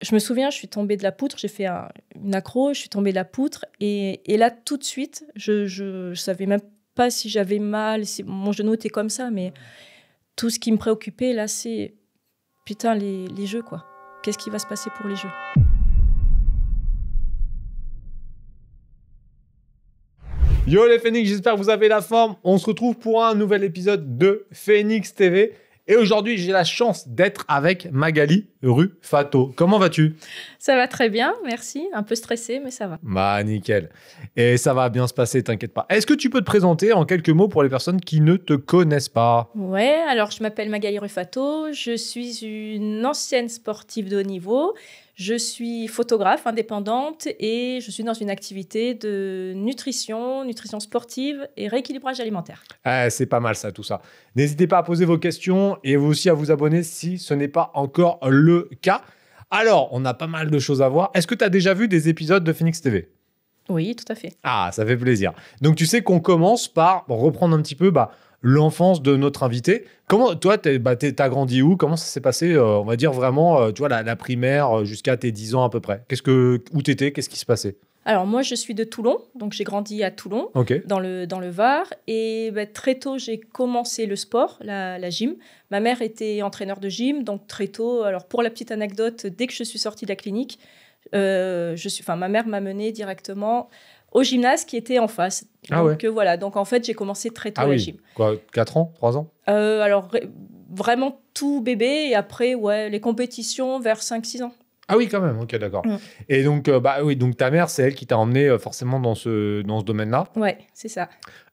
je me souviens, je suis tombée de la poutre, j'ai fait une accro, je suis tombée de la poutre. Et là, tout de suite, je savais même pas si j'avais mal, si mon genou était comme ça. Mais tout ce qui me préoccupait, là, c'est putain, les jeux, quoi. Qu'est-ce qui va se passer pour les jeux ? Yo les Phoenix, j'espère que vous avez la forme. On se retrouve pour un nouvel épisode de Phoenix TV. Et aujourd'hui, j'ai la chance d'être avec Magali Rufato. Comment vas-tu ? Ça va très bien, merci. Un peu stressée, mais ça va. Bah, nickel. Et ça va bien se passer, t'inquiète pas. Est-ce que tu peux te présenter en quelques mots pour les personnes qui ne te connaissent pas ? Ouais, alors je m'appelle Magali Rufato. Je suis une ancienne sportive de haut niveau. Je suis photographe indépendante et je suis dans une activité de nutrition sportive et rééquilibrage alimentaire. Ah, c'est pas mal ça, tout ça. N'hésitez pas à poser vos questions et vous aussi à vous abonner si ce n'est pas encore le cas. Alors, on a pas mal de choses à voir. Est-ce que tu as déjà vu des épisodes de Phoenix TV ? Oui, tout à fait. Ah, ça fait plaisir. Donc, tu sais qu'on commence par reprendre un petit peu l'enfance de notre invité. Comment, toi, t'as grandi où ? Comment ça s'est passé, on va dire vraiment, tu vois, la primaire jusqu'à tes 10 ans à peu près ? Où t'étais ? Qu'est-ce qui se passait ? Alors, moi, je suis de Toulon, donc j'ai grandi à Toulon, dans le Var. Et très tôt, j'ai commencé le sport, la gym. Ma mère était entraîneur de gym, donc très tôt. Alors, pour la petite anecdote, dès que je suis sortie de la clinique, ma mère m'a menée directement au gymnase qui était en face. Donc, voilà. Donc, en fait, j'ai commencé très tôt la gym. Quoi, 4 ans, 3 ans ? Alors, vraiment tout bébé. Et après, les compétitions vers 5-6 ans. Ah oui, quand même, ok, d'accord. Et donc, donc ta mère, c'est elle qui t'a emmené forcément dans ce domaine-là. Ouais, c'est ça.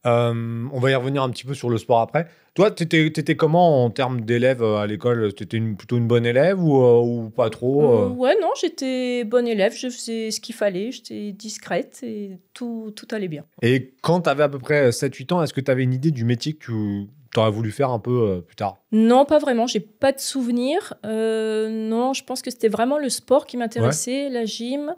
On va y revenir un petit peu sur le sport après. Toi, t'étais comment en termes d'élèves à l'école ? T'étais plutôt une bonne élève ou pas trop Ouais, non, j'étais bonne élève, je faisais ce qu'il fallait, j'étais discrète et tout allait bien. Et quand t'avais à peu près 7-8 ans, est-ce que t'avais une idée du métier que t'aurais voulu faire un peu plus tard ? Non, pas vraiment, j'ai pas de souvenir. Non, je pense que c'était vraiment le sport qui m'intéressait, la gym.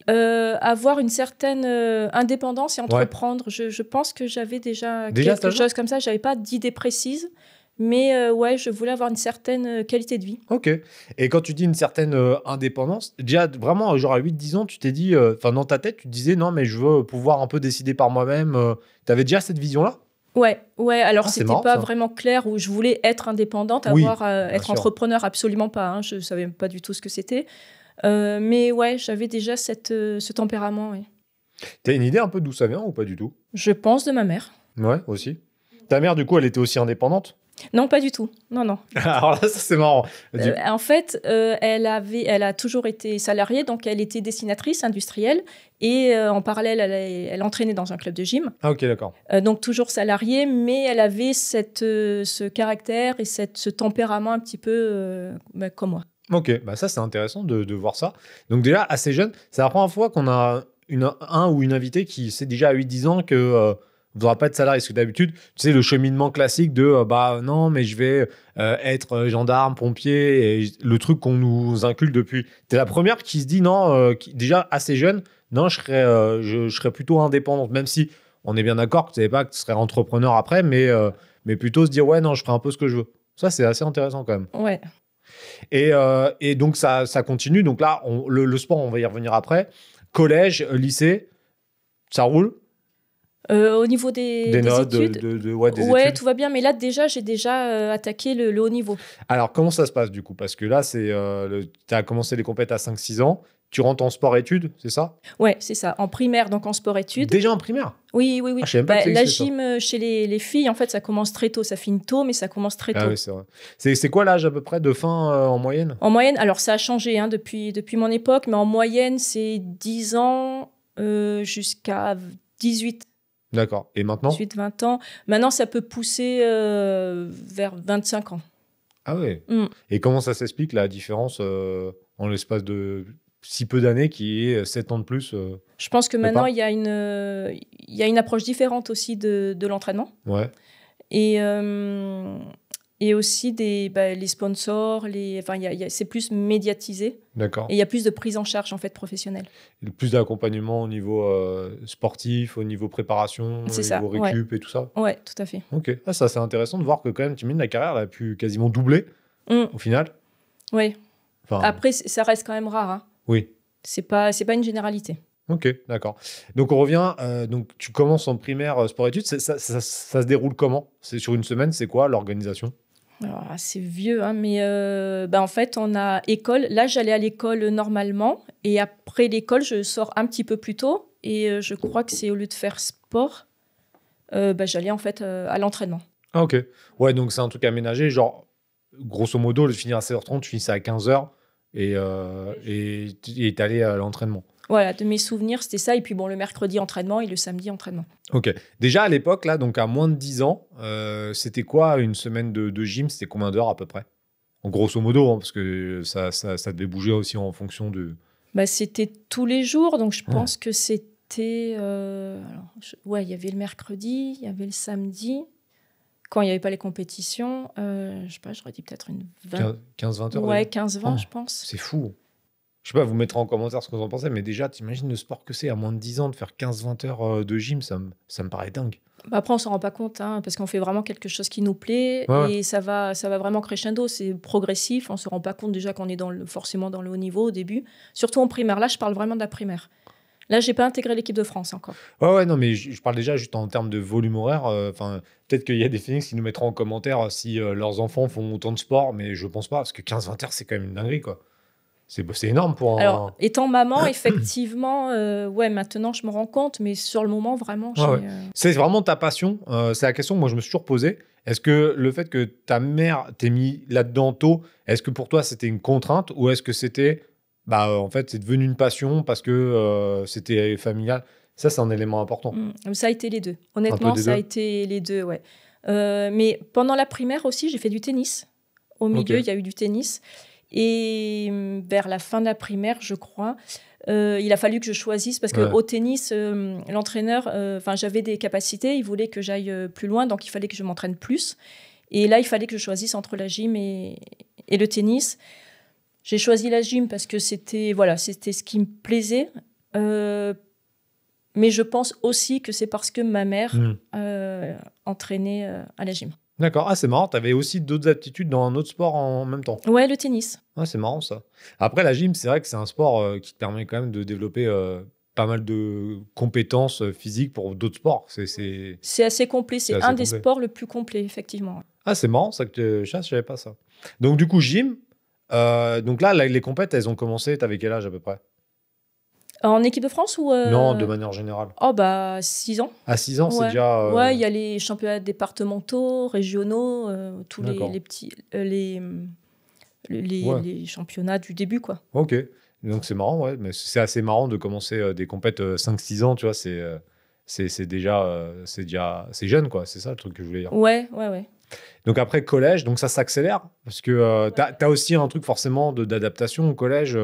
Avoir une certaine indépendance et entreprendre. Je pense que j'avais déjà quelque chose comme ça. J'avais pas d'idée précise, mais je voulais avoir une certaine qualité de vie. Ok. Et quand tu dis une certaine indépendance, déjà vraiment, genre à 8-10 ans, tu t'es dit, dans ta tête, tu te disais, non, mais je veux pouvoir un peu décider par moi-même. Tu avais déjà cette vision-là ? Ouais. Alors c'était marrant, pas ça. Vraiment clair où je voulais être indépendante, être entrepreneur, absolument pas. Hein, je savais pas du tout ce que c'était. Mais j'avais déjà ce tempérament. Ouais. T'as une idée un peu d'où ça vient ou pas du tout ? Je pense de ma mère. Ouais, aussi. Ta mère, du coup, elle était aussi indépendante ? Non, pas du tout. Non. Alors là, ça, c'est marrant. En fait, elle a toujours été salariée, donc elle était dessinatrice industrielle et en parallèle, elle entraînait dans un club de gym. Ah, ok, d'accord. Donc toujours salariée, mais elle avait ce caractère et ce tempérament un petit peu comme moi. Ok, ça, c'est intéressant de voir ça. Donc déjà, assez jeune, c'est la première fois qu'on a un ou une invitée qui sait déjà à 8-10 ans que ne voudra pas être salarié. Parce que d'habitude, tu sais, le cheminement classique de non, mais je vais être gendarme, pompier, et le truc qu'on nous inculque depuis. T'es la première qui se dit non, déjà assez jeune, non, je serais plutôt indépendante, même si on est bien d'accord que tu savais pas que tu serais entrepreneur après, mais plutôt se dire ouais, non, je ferai un peu ce que je veux. Ça, c'est assez intéressant quand même. Ouais. Et donc, ça continue. Donc là, le sport, on va y revenir après. Collège, lycée, ça roule ? Au niveau des notes, études, des études. Tout va bien. Mais là, j'ai déjà attaqué le haut niveau. Alors, comment ça se passe du coup ? Parce que là, tu as commencé les compètes à 5-6 ans. Tu rentres en sport-études, c'est ça ? Ouais, c'est ça. En primaire, donc en sport-études. Déjà en primaire ? Oui. Ah, je savais pas que la gym chez les filles, en fait, ça commence très tôt. Ça finit tôt, mais ça commence très tôt. Ah oui, c'est vrai. C'est quoi l'âge à peu près de fin en moyenne ? En moyenne, alors ça a changé depuis mon époque, mais en moyenne, c'est 10 ans jusqu'à 18. D'accord. Et maintenant ? 18-20 ans. Maintenant, ça peut pousser vers 25 ans. Ah oui. Et comment ça s'explique, la différence en l'espace de si peu d'années qui est 7 ans de plus Je pense que maintenant, il y a une approche différente aussi de l'entraînement. Ouais. Et aussi les sponsors, c'est plus médiatisé. D'accord. Et il y a plus de prise en charge en fait professionnelle. Plus d'accompagnement au niveau sportif, au niveau préparation, au niveau récup et tout ça. Ouais, tout à fait. Ok. Ça c'est intéressant de voir que quand même tu mènes la carrière, elle a pu quasiment doubler au final. Oui. Enfin, après, ça reste quand même rare. Hein. Oui. C'est pas une généralité. Ok, d'accord. Donc, on revient. Donc, tu commences en primaire sport-études. Ça se déroule comment? C'est sur une semaine, c'est quoi l'organisation? Alors, c'est vieux, hein, mais en fait, on a école. Là, j'allais à l'école normalement. Et après l'école, je sors un petit peu plus tôt. Et je crois que c'est au lieu de faire sport, j'allais en fait à l'entraînement. Ah, ok. Ouais, donc c'est un truc aménagé. Genre, grosso modo, de finir à 16h30, tu finissais à 15h et t'es allé à l'entraînement. Voilà, de mes souvenirs, c'était ça. Et puis bon, le mercredi, entraînement et le samedi, entraînement. Ok. Déjà, à l'époque, là, donc à moins de 10 ans, c'était quoi une semaine de gym? C'était combien d'heures à peu près? En grosso modo, hein, parce que ça devait bouger aussi en fonction de... C'était tous les jours, donc je pense que c'était... ouais, il y avait le mercredi, il y avait le samedi. Quand il n'y avait pas les compétitions, je sais pas, j'aurais dit peut-être une 15-20 heures. Ouais, 15-20, je pense. C'est fou. Je sais pas, vous mettrez en commentaire ce que vous en pensez, mais déjà, t'imagines le sport que c'est à moins de 10 ans de faire 15-20 heures de gym, ça me paraît dingue. Après, on s'en rend pas compte, hein, parce qu'on fait vraiment quelque chose qui nous plaît et ça va vraiment crescendo. C'est progressif. On se rend pas compte déjà qu'on est forcément dans le haut niveau au début. Surtout en primaire. Là, je parle vraiment de la primaire. Là, j'ai pas intégré l'équipe de France encore. Ouais, non, mais je parle déjà juste en termes de volume horaire. Peut-être qu'il y a des Phoenix qui nous mettront en commentaire si leurs enfants font autant de sport, mais je pense pas, parce que 15-20 heures, c'est quand même une dinguerie, quoi. C'est énorme pour un... Alors, étant maman, effectivement, maintenant, je me rends compte, mais sur le moment, vraiment, C'est vraiment ta passion. C'est la question que moi, je me suis toujours posée. Est-ce que le fait que ta mère t'ait mis là-dedans tôt, est-ce que pour toi, c'était une contrainte ou est-ce que c'était... en fait, c'est devenu une passion parce que c'était familial? Ça, c'est un élément important. Ça a été les deux. Honnêtement, ça a été les deux, ouais. Mais pendant la primaire aussi, j'ai fait du tennis. Au milieu, il y a eu du tennis. Et vers la fin de la primaire, je crois, il a fallu que je choisisse parce qu'au tennis, l'entraîneur, j'avais des capacités, il voulait que j'aille plus loin, donc il fallait que je m'entraîne plus. Et là, il fallait que je choisisse entre la gym et le tennis. J'ai choisi la gym parce que c'était ce qui me plaisait. Mais je pense aussi que c'est parce que ma mère entraînait à la gym. D'accord. Ah, c'est marrant. Tu avais aussi d'autres aptitudes dans un autre sport en même temps. Ouais, le tennis. Ah, c'est marrant, ça. Après, la gym, c'est vrai que c'est un sport qui te permet quand même de développer pas mal de compétences physiques pour d'autres sports. C'est assez complet. C'est un des sports le plus complet, effectivement. Ah, c'est marrant, ça, que je savais pas ça. Donc, du coup, gym. Donc là, les compètes, elles ont commencé. T'avais quel âge à peu près? En équipe de France ou Non, de manière générale. 6 ans. À 6 ans, c'est déjà... Ouais, il y a les championnats départementaux, régionaux, tous les petits... les championnats du début, quoi. Ok. Donc, c'est marrant, ouais. Mais c'est assez marrant de commencer des compètes 5-6 ans, tu vois. C'est déjà jeune, quoi. C'est ça le truc que je voulais dire. Ouais. Donc après collège, donc ça s'accélère parce que t'as aussi un truc forcément d'adaptation au collège,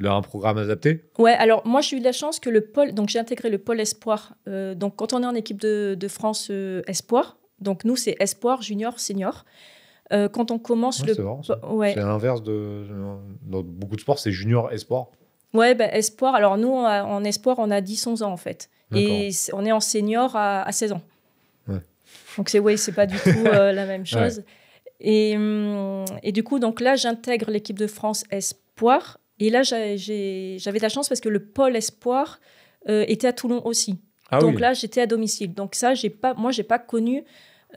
un programme adapté. Ouais, alors moi j'ai eu de la chance que le pôle, donc j'ai intégré le pôle espoir. Donc quand on est en équipe de France espoir, donc nous c'est espoir, junior, senior. Quand on commence c'est l'inverse dans beaucoup de sports, c'est junior, espoir. Ouais, espoir. Alors nous en espoir on a 10-11 ans en fait, et on est en senior à 16 ans. Ouais. Donc c'est pas du tout la même chose. Ouais. Et du coup, donc là, j'intègre l'équipe de France Espoir. Et là, j'avais de la chance parce que le pôle Espoir était à Toulon aussi. Donc là, j'étais à domicile. Donc ça, j'ai pas connu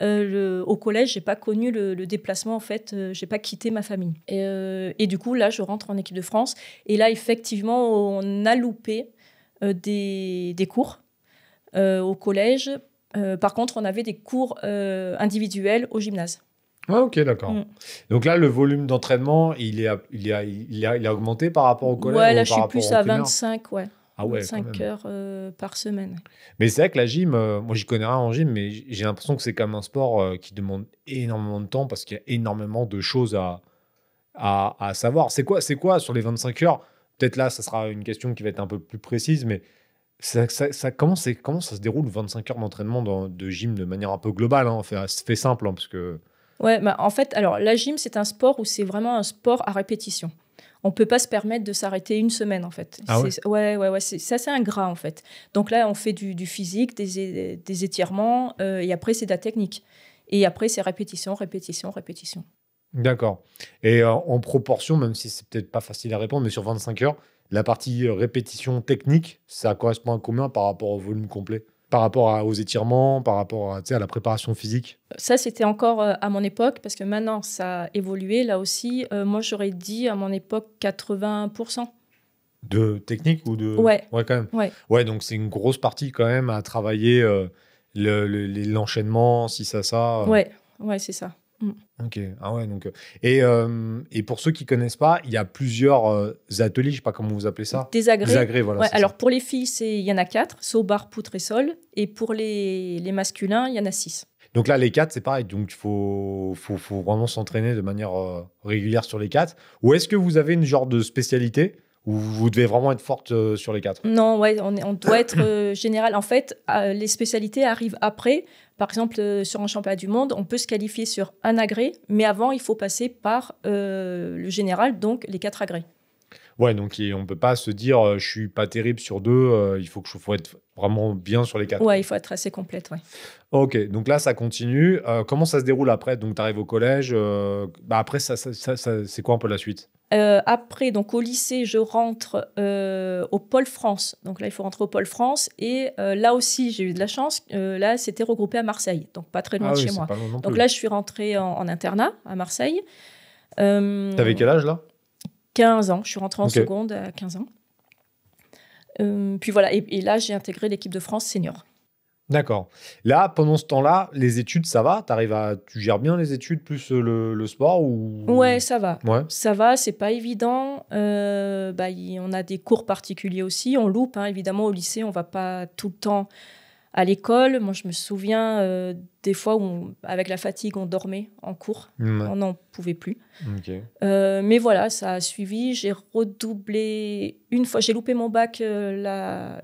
au collège, j'ai pas connu le déplacement en fait. J'ai pas quitté ma famille. Et du coup, là, je rentre en équipe de France. Et là, effectivement, on a loupé des cours au collège. Par contre, on avait des cours individuels au gymnase. Ah, ok, d'accord. Donc là, le volume d'entraînement, il a augmenté par rapport au collège? Ouais, là, je suis plus à 25, 25 heures par semaine. Mais c'est vrai que la gym, moi, j'y connais rien en gym, mais j'ai l'impression que c'est quand même un sport qui demande énormément de temps parce qu'il y a énormément de choses à savoir. C'est quoi sur les 25 heures? Peut-être là, ça sera une question qui va être un peu plus précise, mais comment ça se déroule 25 heures d'entraînement de gym de manière un peu globale, hein, fait simple, hein, parce que... Ouais, en fait, alors la gym, c'est un sport où c'est vraiment un sport à répétition. On ne peut pas se permettre de s'arrêter une semaine, en fait. Ah ouais, c'est assez ingrat, en fait. Donc là, on fait du physique, des étirements, et après, c'est de la technique. Et après, c'est répétition. D'accord. Et en proportion, même si c'est peut-être pas facile à répondre, mais sur 25 heures, la partie répétition technique, ça correspond à combien par rapport au volume complet? Par rapport aux étirements, par rapport à la préparation physique? Ça, c'était encore à mon époque, parce que maintenant, ça a évolué. Là aussi, moi, j'aurais dit à mon époque 80%. De technique ou de... Ouais. Ouais, quand même. Ouais. Ouais, donc c'est une grosse partie quand même à travailler l'enchaînement, si ça. Ouais, c'est ça. Ok. Ah ouais, donc... et pour ceux qui connaissent pas, il y a plusieurs ateliers, je sais pas comment vous appelez ça. Des agrès. Des agrès, voilà. Ouais, alors ça. pour les filles, il y en a 4, saut, barre, poutre et sol. Et pour les masculins, il y en a 6. Donc là, les 4, c'est pareil. Donc, il faut vraiment s'entraîner de manière régulière sur les 4. Ou est-ce que vous avez une genre de spécialité où vous devez vraiment être forte sur les 4? Non, ouais, on doit être général. En fait, les spécialités arrivent après. Par exemple, sur un championnat du monde, on peut se qualifier sur un agrès, mais avant, il faut passer par le général, donc les 4 agrès. Ouais, donc on ne peut pas se dire je suis pas terrible sur 2, il faut être vraiment bien sur les 4. Ouais, il faut être assez complète, ouais. Ok, donc là, ça continue. Comment ça se déroule après? Donc, tu arrives au collège. Après, c'est quoi un peu la suite? Après, donc au lycée, je rentre au Pôle France. Donc là, il faut rentrer au Pôle France. Et là aussi, j'ai eu de la chance. Là, c'était regroupé à Marseille, donc pas très loin de chez moi. Pas loin non Donc plus. là, je suis rentrée en internat à Marseille. T'avais quel âge là? 15 ans. Je suis rentrée en seconde à 15 ans. Puis voilà, et là, j'ai intégré l'équipe de France senior. D'accord. Là, pendant ce temps-là, les études, ça va? Tu gères bien les études plus le sport ou... Ouais, ça va. Ouais. Ça va, c'est pas évident. On a des cours particuliers aussi. On loupe, hein, évidemment, au lycée, on va pas tout le temps à l'école. Moi, je me souviens des fois où, avec la fatigue, on dormait en cours. Ouais. On n'en pouvait plus. Okay. Mais voilà, ça a suivi. J'ai redoublé une fois. J'ai loupé mon bac la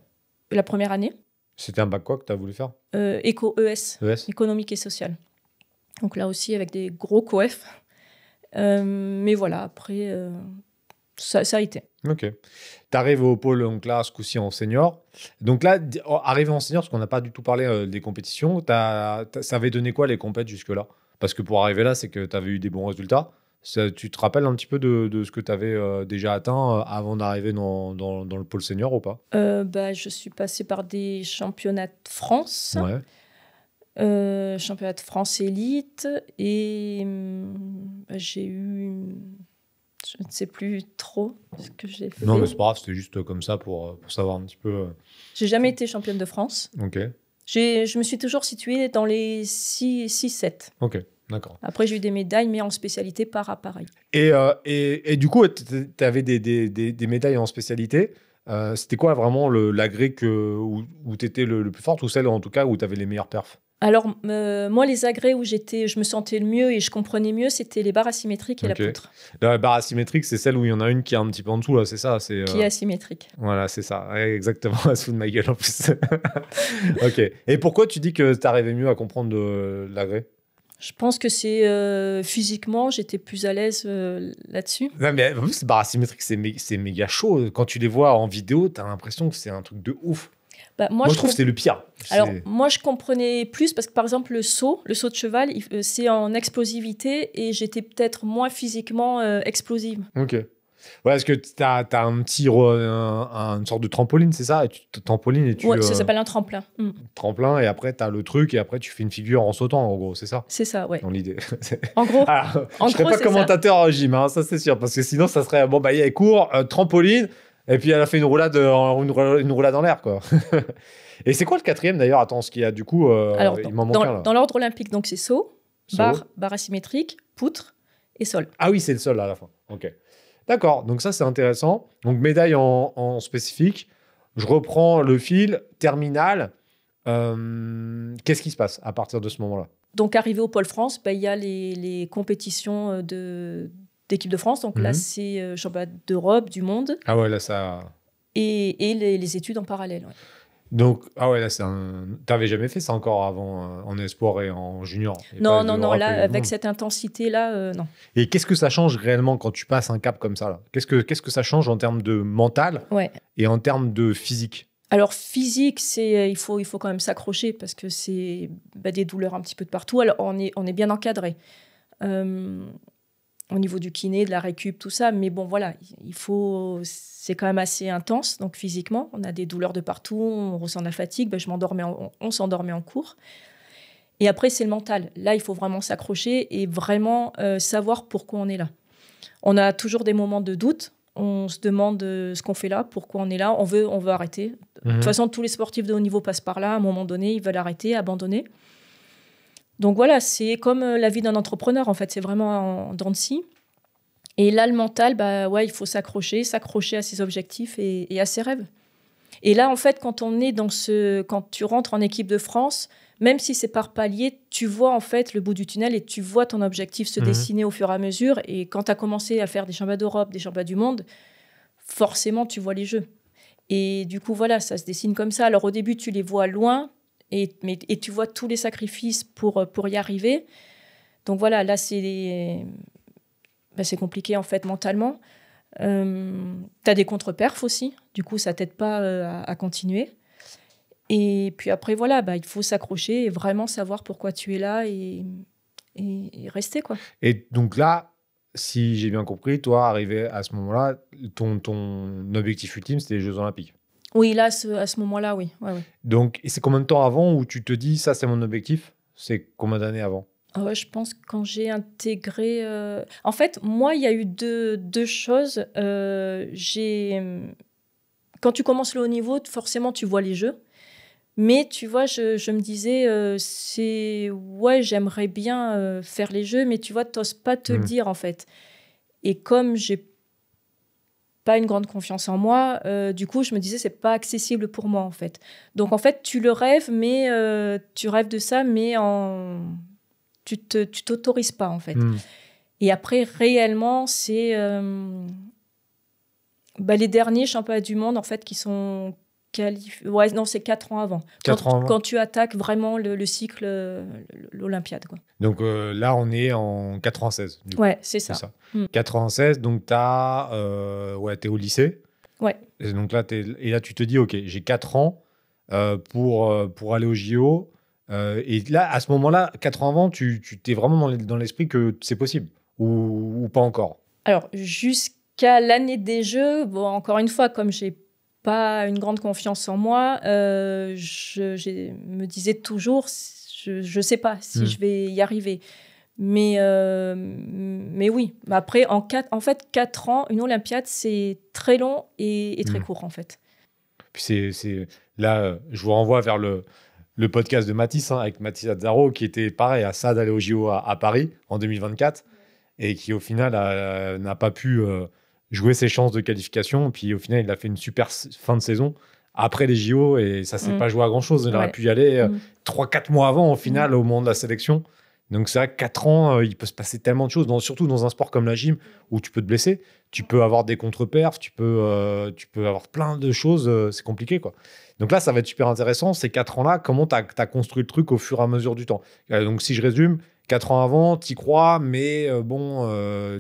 première année. C'était un bac quoi que tu as voulu faire? Éco ES, économique et social. Donc là aussi, avec des gros coefs. Mais voilà, après, ça a été. Ok. Tu arrives au pôle, donc là, ce coup-ci en senior. Donc là, arrivé en senior, parce qu'on n'a pas du tout parlé des compétitions, ça avait donné quoi les compètes jusque-là? Parce que pour arriver là, c'est que tu avais eu des bons résultats. Tu te rappelles un petit peu de ce que tu avais déjà atteint avant d'arriver dans le pôle senior ou pas? Je suis passée par des championnats de France. Ouais. Championnat de France élite. Et j'ai eu... Je ne sais plus trop ce que j'ai fait. Non, mais c'est pas grave, c'était juste comme ça pour savoir un petit peu. J'ai jamais été championne de France. Ok. Je me suis toujours située dans les 6-7. Ok, d'accord. Après, j'ai eu des médailles, mais en spécialité par appareil. Et du coup, tu avais des médailles en spécialité. C'était quoi vraiment l'agré où tu étais le plus forte, ou celle en tout cas où tu avais les meilleures perfs? Alors, moi, les agrès où je me sentais le mieux et je comprenais mieux, c'était les barres asymétriques et la poutre. La barre asymétrique, c'est celle où il y en a une qui est un petit peu en dessous, là, c'est ça? Qui est asymétrique. Voilà, c'est ça. Ouais, exactement, à dessous de ma gueule en plus. Ok. Et pourquoi tu dis que tu arrivais mieux à comprendre l'agré? Je pense que c'est physiquement, j'étais plus à l'aise là-dessus. Non, mais en plus, barre asymétrique, c'est méga chaud. Quand tu les vois en vidéo, tu as l'impression que c'est un truc de ouf. Moi, je trouve que c'est le pire. Alors, moi, je comprenais plus parce que, par exemple, le saut de cheval, c'est en explosivité et j'étais peut-être moins physiquement explosive. Ok. Ouais, parce que tu as un petit... une sorte de trampoline, c'est ça? Ouais, ça s'appelle un tremplin. Tremplin, et après, tu as le truc, et après, tu fais une figure en sautant, en gros, c'est ça? C'est ça, ouais. Dans l'idée. En gros, alors, je ne serais pas commentateur en gym, hein, ça c'est sûr, parce que sinon, ça serait, bon, bah, il y a cours, trampoline, et puis elle a fait une roulade en l'air, quoi. Et c'est quoi le quatrième, d'ailleurs? Attends, ce qu'il y a, du coup, alors, il m'en manque un, là. Dans l'ordre olympique, donc c'est saut, barre asymétrique, poutre et sol. Ah oui, c'est le sol, à la fin. Ok. D'accord, donc ça, c'est intéressant. Donc, médaille en spécifique. Je reprends le fil. Terminal. Qu'est-ce qui se passe à partir de ce moment-là? Donc, arrivé au Pôle France, il y a les compétitions d'équipe de France. Donc là, c'est championnat d'Europe, du monde. Ah ouais, là, ça... Et les études en parallèle, ouais. Donc, ah ouais, là, t'avais jamais fait ça encore avant, en espoir et en junior? Non, là, avec cette intensité-là, non. Et qu'est-ce que ça change réellement quand tu passes un cap comme ça, là? Qu'est-ce que ça change en termes de mental et en termes de physique? Alors, physique, il faut quand même s'accrocher parce que c'est des douleurs un petit peu de partout. Alors, on est bien encadré. au niveau du kiné, de la récup, tout ça. Mais bon, voilà, c'est quand même assez intense, donc physiquement. On a des douleurs de partout, on ressent de la fatigue. Ben, on s'endormait en cours. Et après, c'est le mental. Là, il faut vraiment s'accrocher et vraiment savoir pourquoi on est là. On a toujours des moments de doute. On se demande ce qu'on fait là, pourquoi on est là. On veut arrêter. De toute façon, tous les sportifs de haut niveau passent par là. À un moment donné, ils veulent arrêter, abandonner. Donc voilà, c'est comme la vie d'un entrepreneur, en fait. C'est vraiment en dents de scie. Et là, le mental, bah, ouais, il faut s'accrocher à ses objectifs et à ses rêves. Et là, en fait, quand tu rentres en équipe de France, même si c'est par palier, tu vois en fait le bout du tunnel et tu vois ton objectif se dessiner au fur et à mesure. Et quand tu as commencé à faire des championnats d'Europe, des championnats du monde, forcément, tu vois les jeux. Et du coup, voilà, ça se dessine comme ça. Alors au début, tu les vois loin et tu vois tous les sacrifices pour y arriver. Donc voilà, là, c'est compliqué en fait mentalement. Tu as des contre-perfs aussi. Du coup, ça t'aide pas à continuer. Et puis après, voilà, il faut s'accrocher et vraiment savoir pourquoi tu es là et rester, quoi. Et donc là, si j'ai bien compris, toi, arrivé à ce moment-là, ton objectif ultime, c'était les Jeux Olympiques. Oui, là, à ce moment-là, oui. Ouais. Donc, et c'est combien de temps avant où tu te dis, ça, c'est mon objectif? C'est combien d'années avant? Je pense que quand j'ai intégré... En fait, moi, il y a eu deux choses. Quand tu commences le haut niveau, forcément, tu vois les Jeux. Mais tu vois, je me disais, j'aimerais bien faire les Jeux, mais tu vois, t'oses pas te le dire, en fait. Et comme j'ai pas une grande confiance en moi, du coup, je me disais, c'est pas accessible pour moi, en fait. Donc, en fait, tu le rêves, mais tu rêves de ça, mais tu t'autorises pas, en fait. Et après, réellement, c'est les derniers championnats du monde, en fait, qui sont... Ouais, non, c'est 4 ans avant. Quand tu attaques vraiment le cycle, l'Olympiade, quoi. Donc là, on est en 96. Ouais, c'est ça. 96, donc t'es au lycée. Ouais. Et donc là, tu te dis, OK, j'ai 4 ans pour aller au JO. Et là, à ce moment-là, 4 ans avant, tu t'es vraiment dans l'esprit que c'est possible ou pas encore? Alors, jusqu'à l'année des Jeux, bon, encore une fois, comme j'ai pas une grande confiance en moi, je me disais toujours, je sais pas si je vais y arriver. Mais oui. Après, en fait, 4 ans, une Olympiade, c'est très long et très court, en fait. Puis là, je vous renvoie vers le podcast de Mathis, avec Mathis Azzaro, qui était pareil, à ça d'aller au JO à Paris en 2024, et qui au final n'a pas pu jouer ses chances de qualification. Puis au final, il a fait une super fin de saison après les JO, et ça ne s'est pas joué à grand-chose. Il aurait pu y aller 3-4 mois avant, au final, au moment de la sélection. Donc c'est vrai que 4 ans, il peut se passer tellement de choses, surtout dans un sport comme la gym, où tu peux te blesser, tu peux avoir des contre-perfs, tu peux avoir plein de choses, c'est compliqué, quoi. Donc là, ça va être super intéressant, ces 4 ans-là, comment tu as construit le truc au fur et à mesure du temps. Donc si je résume, 4 ans avant, tu y crois, mais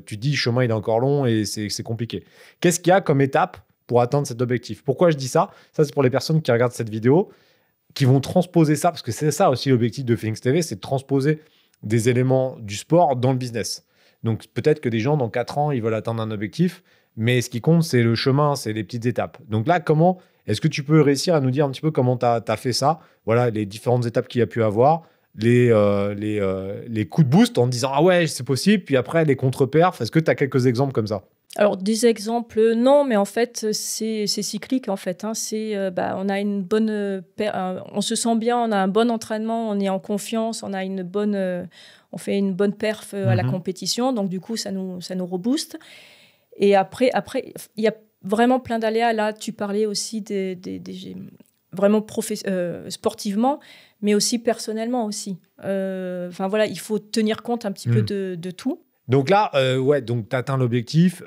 tu te dis, le chemin, il est encore long et c'est compliqué. Qu'est-ce qu'il y a comme étape pour atteindre cet objectif? Pourquoi je dis ça? Ça, c'est pour les personnes qui regardent cette vidéo, qui vont transposer ça, parce que c'est ça aussi l'objectif de Phoenix TV, c'est de transposer des éléments du sport dans le business. Donc peut-être que des gens, dans 4 ans, ils veulent atteindre un objectif, mais ce qui compte, c'est le chemin, c'est les petites étapes. Donc là, est-ce que tu peux réussir à nous dire un petit peu comment tu as fait ça? Voilà, les différentes étapes qu'il y a pu avoir, les coups de boost en disant « Ah ouais, c'est possible », puis après, les contre-perfs. Est-ce que tu as quelques exemples comme ça? Alors, des exemples, non, mais en fait, c'est cyclique, en fait. On a une bonne... on se sent bien, on a un bon entraînement, on est en confiance, on fait une bonne perf à la compétition. Donc, du coup, ça nous rebooste. Et après, il y a vraiment plein d'aléas. Là, tu parlais aussi vraiment sportivement, mais aussi personnellement aussi. Il faut tenir compte un petit peu de tout. Donc là, donc tu atteins l'objectif.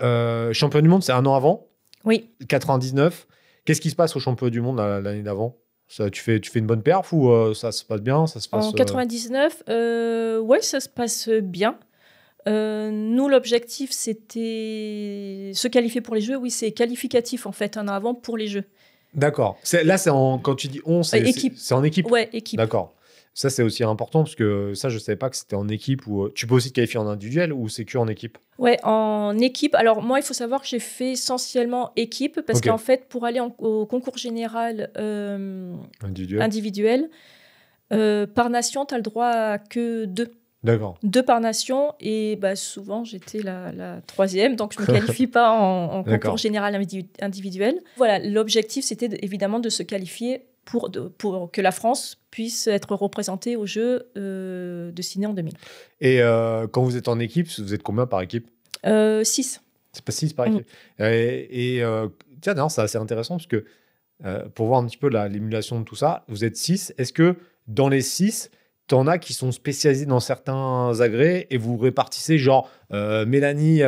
Champion du monde, c'est un an avant. Oui. 99. Qu'est-ce qui se passe au championnat du monde l'année d'avant? Tu fais une bonne perf ou ça se passe bien? En 99, ça se passe bien. Nous, l'objectif, c'était se qualifier pour les Jeux. Oui, c'est qualificatif, en fait, un an avant pour les Jeux. D'accord. Là, quand tu dis 11, c'est en équipe? Ouais, équipe. D'accord. Ça, c'est aussi important parce que ça, je ne savais pas que c'était en équipe ou tu peux aussi te qualifier en individuel ou c'est que en équipe? Ouais, en équipe. Alors, moi, il faut savoir que j'ai fait essentiellement équipe parce qu'en fait, pour aller au concours général individuel, par nation, tu as le droit à que 2. D'accord. 2 par nation et souvent j'étais la troisième, donc je ne me qualifie pas en concours général individuel. Voilà, l'objectif c'était évidemment de se qualifier pour que la France puisse être représentée aux Jeux de Sydney en 2000. Et quand vous êtes en équipe, vous êtes combien par équipe? 6. C'est pas 6 par équipe. Tiens, d'ailleurs, c'est assez intéressant parce que pour voir un petit peu l'émulation de tout ça, vous êtes 6. Est-ce que dans les 6, t'en as qui sont spécialisés dans certains agrès et vous répartissez genre Mélanie,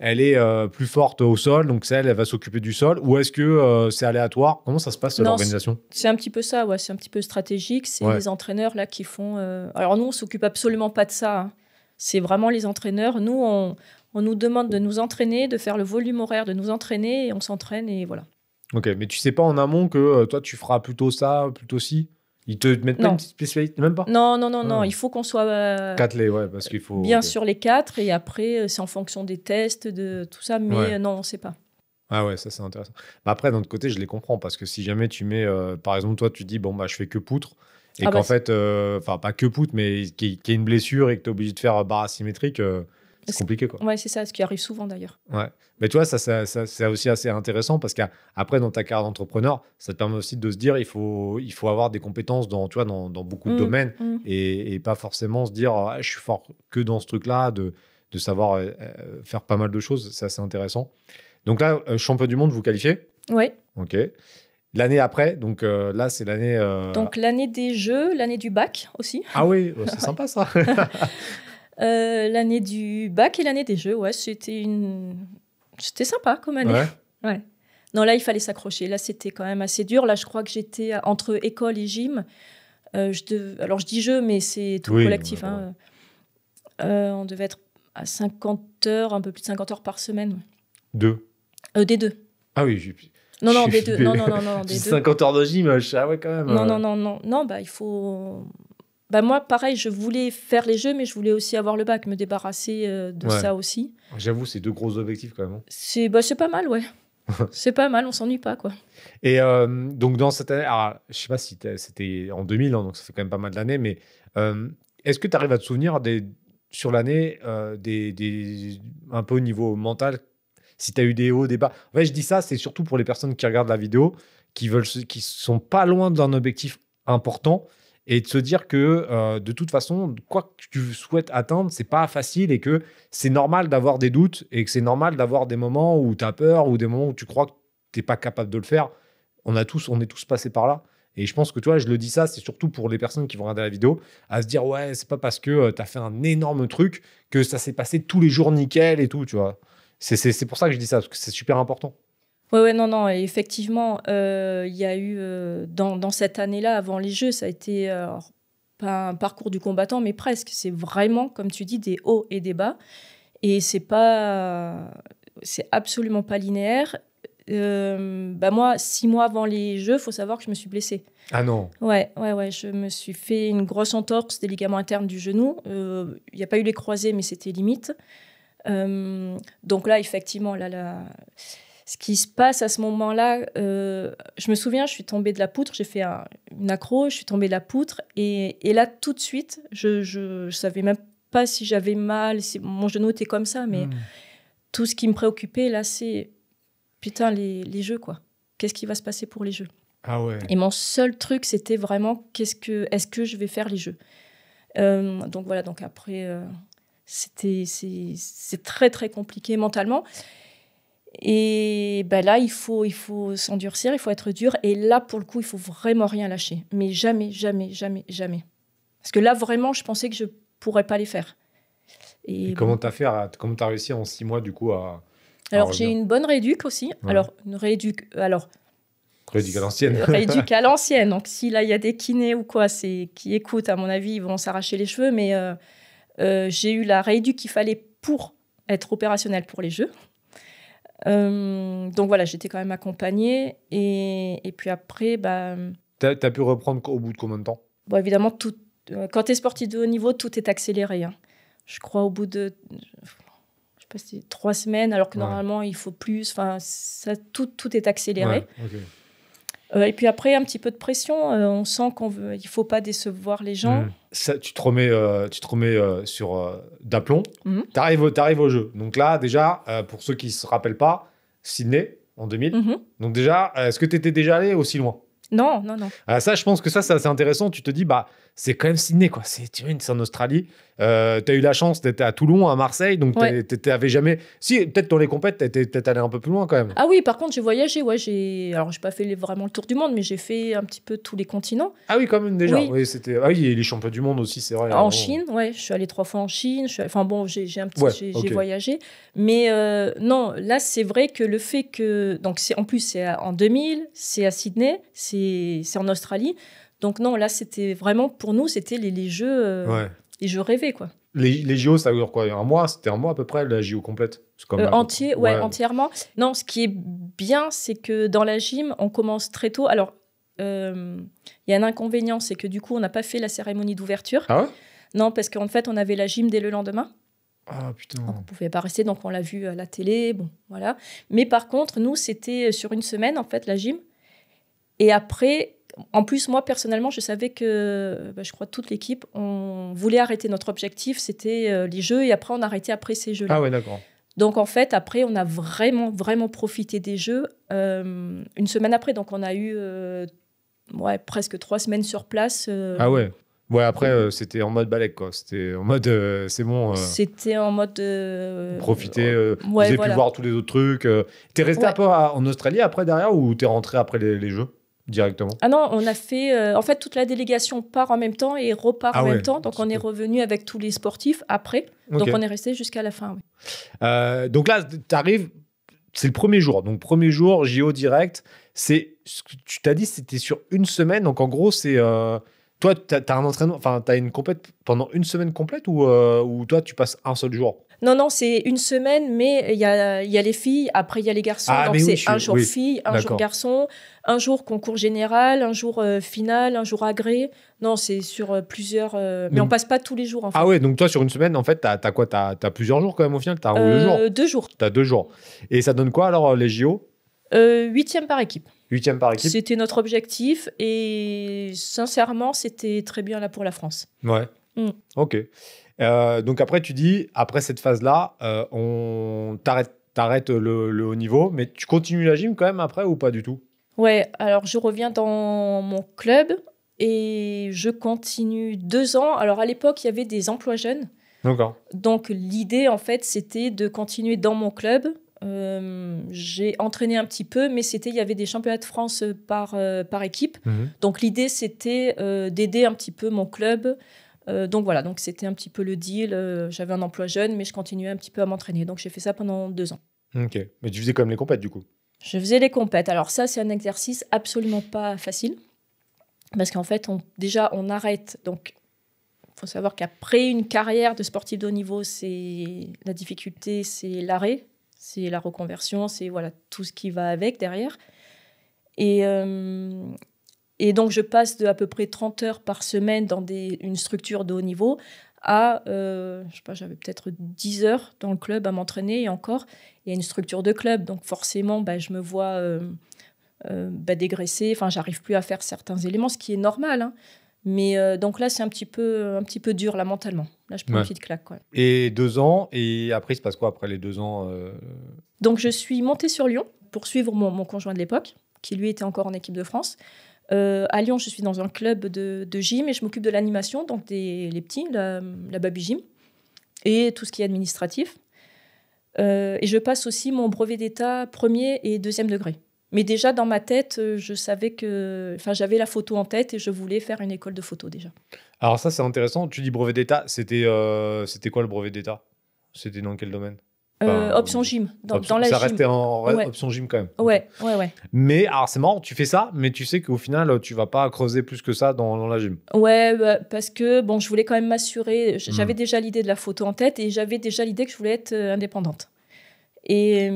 elle est plus forte au sol, donc elle va s'occuper du sol, ou est-ce que c'est aléatoire? Comment ça se passe l'organisation? C'est un petit peu ça, ouais, c'est un petit peu stratégique. C'est les entraîneurs là qui font. Alors nous, on s'occupe absolument pas de ça. Hein. C'est vraiment les entraîneurs. Nous, on nous demande de nous entraîner, de faire le volume horaire, de nous entraîner et on s'entraîne et voilà. Ok, mais tu sais pas en amont que toi tu feras plutôt ça, plutôt ci? Ils te mettent pas une petite spécialité, même pas? Non. Il faut qu'on soit 4 parce qu'il faut bien sur les 4 et après c'est en fonction des tests, de tout ça, mais non, on sait pas. Ah ouais, ça c'est intéressant. Mais après, d'un autre côté, je les comprends parce que si jamais tu mets, par exemple, toi tu dis bon je fais que poutre et qu'en fait, enfin pas que poutre, mais qu'il y ait une blessure et que tu es obligé de faire barre asymétrique, c'est compliqué quoi. Ouais, c'est ça, ce qui arrive souvent d'ailleurs. Ouais. Mais tu vois, ça c'est aussi assez intéressant parce qu'après, dans ta carrière d'entrepreneur, ça te permet aussi de se dire il faut avoir des compétences dans beaucoup de domaines et pas forcément se dire je suis fort que dans ce truc-là, de savoir faire pas mal de choses. C'est assez intéressant. Donc là, champion du monde, vous qualifiez? Oui. Ok. L'année après, donc là, c'est l'année. Donc l'année des Jeux, l'année du bac aussi. Ah oui, c'est sympa ça. L'année du bac et l'année des Jeux, ouais, c'était sympa comme année. Ouais. Non, là, il fallait s'accrocher. Là, c'était quand même assez dur. Là, je crois que j'étais entre école et gym. Alors, je dis jeu, mais c'est tout collectif. Hein. On devait être à 50 heures, un peu plus de 50 heures par semaine. Des 2. Ah oui, Non, des 2. Non, des 2. 50 heures de gym, ah ouais, quand même. Non, il faut... moi, pareil, je voulais faire les Jeux, mais je voulais aussi avoir le bac, me débarrasser de ça aussi. J'avoue, c'est 2 gros objectifs quand même. C'est pas mal, ouais. C'est pas mal, on s'ennuie pas, quoi. Et donc, dans cette année, alors, je sais pas si c'était en 2000, hein, donc ça fait quand même pas mal d'années, mais est-ce que tu arrives à te souvenir sur l'année un peu au niveau mental, si tu as eu des hauts, des bas? En fait, je dis ça, c'est surtout pour les personnes qui regardent la vidéo, qui sont pas loin d'un objectif important, et de se dire que de toute façon, quoi que tu souhaites atteindre, c'est pas facile et que c'est normal d'avoir des doutes et que c'est normal d'avoir des moments où tu as peur ou des moments où tu crois que tu n'es pas capable de le faire. On est tous passés par là. Et je pense que, je le dis ça, c'est surtout pour les personnes qui vont regarder la vidéo, à se dire, ouais, c'est pas parce que tu as fait un énorme truc que ça s'est passé tous les jours nickel et tout, tu vois. C'est pour ça que je dis ça, parce que c'est super important. Ouais, non, effectivement, il y a eu, dans cette année-là, avant les Jeux, ça a été pas un parcours du combattant, mais presque. C'est vraiment, comme tu dis, des hauts et des bas. Et c'est absolument pas linéaire. Moi, 6 mois avant les Jeux, il faut savoir que je me suis blessée. Ah non. Ouais, je me suis fait une grosse entorse des ligaments internes du genou. Il n'y a pas eu les croisés, mais c'était limite. Donc là, effectivement, ce qui se passe à ce moment-là, je me souviens, je suis tombée de la poutre, j'ai fait une accro, je suis tombée de la poutre, et là, tout de suite, je savais même pas si j'avais mal, si mon genou était comme ça, mais tout ce qui me préoccupait, là, c'est, putain, les Jeux, quoi. Qu'est-ce qui va se passer pour les Jeux? Ah ouais. Et mon seul truc, c'était vraiment, est-ce que je vais faire les Jeux? Donc voilà, donc après, c'est très, très compliqué mentalement. Et là, il faut s'endurcir, il faut être dur. Et là, pour le coup, il faut vraiment rien lâcher. Mais jamais. Parce que là, vraiment, je pensais que je pourrais pas les faire. Et comment t'as réussi en 6 mois, du coup, à Alors, j'ai une bonne rééduque aussi. Ouais. Alors, une rééduque... Rééduque à l'ancienne. Rééduque à l'ancienne. Donc, si là, il y a des kinés ou quoi qui écoutent, à mon avis, ils vont s'arracher les cheveux. Mais j'ai eu la rééduque qu'il fallait pour être opérationnelle pour les Jeux. Donc voilà, j'étais quand même accompagnée. Et puis après, T'as pu reprendre au bout de combien de temps? Bon, évidemment, Quand tu es sportif de haut niveau, tout est accéléré. Hein. Je crois au bout de... Je sais pas si 3 semaines, alors que normalement, il faut plus. Enfin, tout est accéléré. Et puis après, un petit peu de pression. On sent qu'il ne faut pas décevoir les gens. Ça, tu te remets sur d'aplomb. T'arrives au jeu. Donc là, déjà, pour ceux qui ne se rappellent pas, Sydney, en 2000. Donc déjà, est-ce que tu étais déjà allé aussi loin? Non. Ça, je pense que ça, c'est assez intéressant. Tu te dis, c'est quand même Sydney, quoi. C'est en Australie. Tu as eu la chance d'être à Toulon, à Marseille, donc tu n'avais jamais... Si, peut-être dans les compètes, tu étais peut-être allé un peu plus loin quand même. Ah oui, par contre, j'ai voyagé. Alors, je n'ai pas fait vraiment le tour du monde, mais j'ai fait un petit peu tous les continents. Ah oui, quand même, déjà. Oui, et les champions du monde aussi, c'est vrai. En Chine, je suis allée 3 fois en Chine. Enfin bon, j'ai voyagé. Mais non, là, c'est vrai que le fait que... Donc, en plus, c'est en 2000, c'est à Sydney, c'est en Australie. Donc non, là, c'était vraiment, pour nous, c'était les jeux, les jeux rêvés, quoi. Les JO, ça dure quoi? Un mois? C'était un mois à peu près, la JO complète? Entièrement. Non, ce qui est bien, c'est que dans la gym, on commence très tôt. Alors, il y a un inconvénient, c'est que du coup, on n'a pas fait la cérémonie d'ouverture. Ah ouais? Non, parce qu'en fait, on avait la gym dès le lendemain. Ah putain. Donc, on ne pouvait pas rester, donc on l'a vu à la télé, bon, voilà. Mais par contre, nous, c'était sur une semaine, en fait, la gym. Et après... En plus, moi, personnellement, je savais que, je crois, toute l'équipe, on voulait arrêter. Notre objectif, c'était les jeux, et après, on arrêtait après ces jeux-là. Ah ouais, d'accord. Donc, en fait, après, on a vraiment, vraiment profité des jeux. Une semaine après, donc on a eu presque 3 semaines sur place. Ah ouais. Ouais, après, c'était en mode balèque, quoi. C'était en mode, c'est bon. C'était en mode... profiter. Vous avez pu voir tous les autres trucs. T'es resté un peu en Australie après, derrière, ou t'es rentré après les jeux directement? Ah non, on a fait... en fait, toute la délégation part en même temps et repart en même temps. Donc, on est revenu avec tous les sportifs après. Donc, on est resté jusqu'à la fin. Oui. Donc là, t'arrives... C'est le premier jour. Donc, premier jour, JO direct. Tu t'as dit c'était sur une semaine. Donc, en gros, c'est... Toi, t'as un entraînement... Enfin, t'as une compète pendant une semaine complète ou toi, tu passes un seul jour? Non, c'est une semaine, mais il y a les filles, après il y a les garçons. Donc c'est un jour fille, un jour garçon, un jour concours général, un jour final, un jour agré. Non, c'est sur plusieurs... mais on passe pas tous les jours, en fait. Ah ouais, donc toi, sur une semaine, en fait, t'as quoi? T'as plusieurs jours quand même, au final? T'as 2 jours? 2 jours. T'as 2 jours. Et ça donne quoi, alors, les JO? 8e par équipe. 8e par équipe? C'était notre objectif, et sincèrement, c'était très bien là pour la France. Ouais. Ok. Donc après, tu dis, après cette phase-là, on t'arrêtes le haut niveau, mais tu continues la gym quand même après ou pas du tout? Ouais, alors je reviens dans mon club et je continue 2 ans. Alors à l'époque, il y avait des emplois jeunes. D'accord. Donc l'idée, en fait, c'était de continuer dans mon club. J'ai entraîné un petit peu, mais il y avait des championnats de France par équipe. Donc l'idée, c'était d'aider un petit peu mon club. Donc voilà, donc c'était un petit peu le deal. J'avais un emploi jeune, mais je continuais un petit peu à m'entraîner. Donc j'ai fait ça pendant 2 ans. Ok, mais tu faisais quand même les compètes du coup? Je faisais les compètes. Alors ça, c'est un exercice absolument pas facile. Parce qu'en fait, on arrête. Donc il faut savoir qu'après une carrière de sportif de haut niveau, la difficulté, c'est l'arrêt, c'est la reconversion, c'est voilà, tout ce qui va avec derrière. Et donc, je passe de à peu près 30 heures par semaine dans une structure de haut niveau à, je sais pas, j'avais peut-être 10 heures dans le club à m'entraîner. Et encore, il y a une structure de club. Donc, forcément, je me vois dégraisser. Enfin, j'arrive plus à faire certains éléments, ce qui est normal. Hein. Mais donc là, c'est un petit peu dur, là, mentalement. Là, je prends une petite claque. Quoi. Et 2 ans, et après, il se passe quoi après les 2 ans Donc, je suis montée sur Lyon pour suivre mon conjoint de l'époque, qui lui était encore en équipe de France. À Lyon, je suis dans un club de gym et je m'occupe de l'animation, donc les petits, la baby gym, et tout ce qui est administratif. Et je passe aussi mon brevet d'État 1er et 2e degré. Mais déjà, dans ma tête, je savais j'avais la photo en tête et je voulais faire une école de photo déjà. Alors ça, c'est intéressant. Tu dis brevet d'État. C'était quoi le brevet d'État? C'était dans quel domaine? Option gym, dans la ça gym. restait en option gym quand même. Ouais. Mais alors c'est marrant, tu fais ça, mais tu sais qu'au final, tu vas pas creuser plus que ça dans la gym. Ouais, parce que je voulais quand même m'assurer. J'avais déjà l'idée de la photo en tête et j'avais déjà l'idée que je voulais être indépendante. Et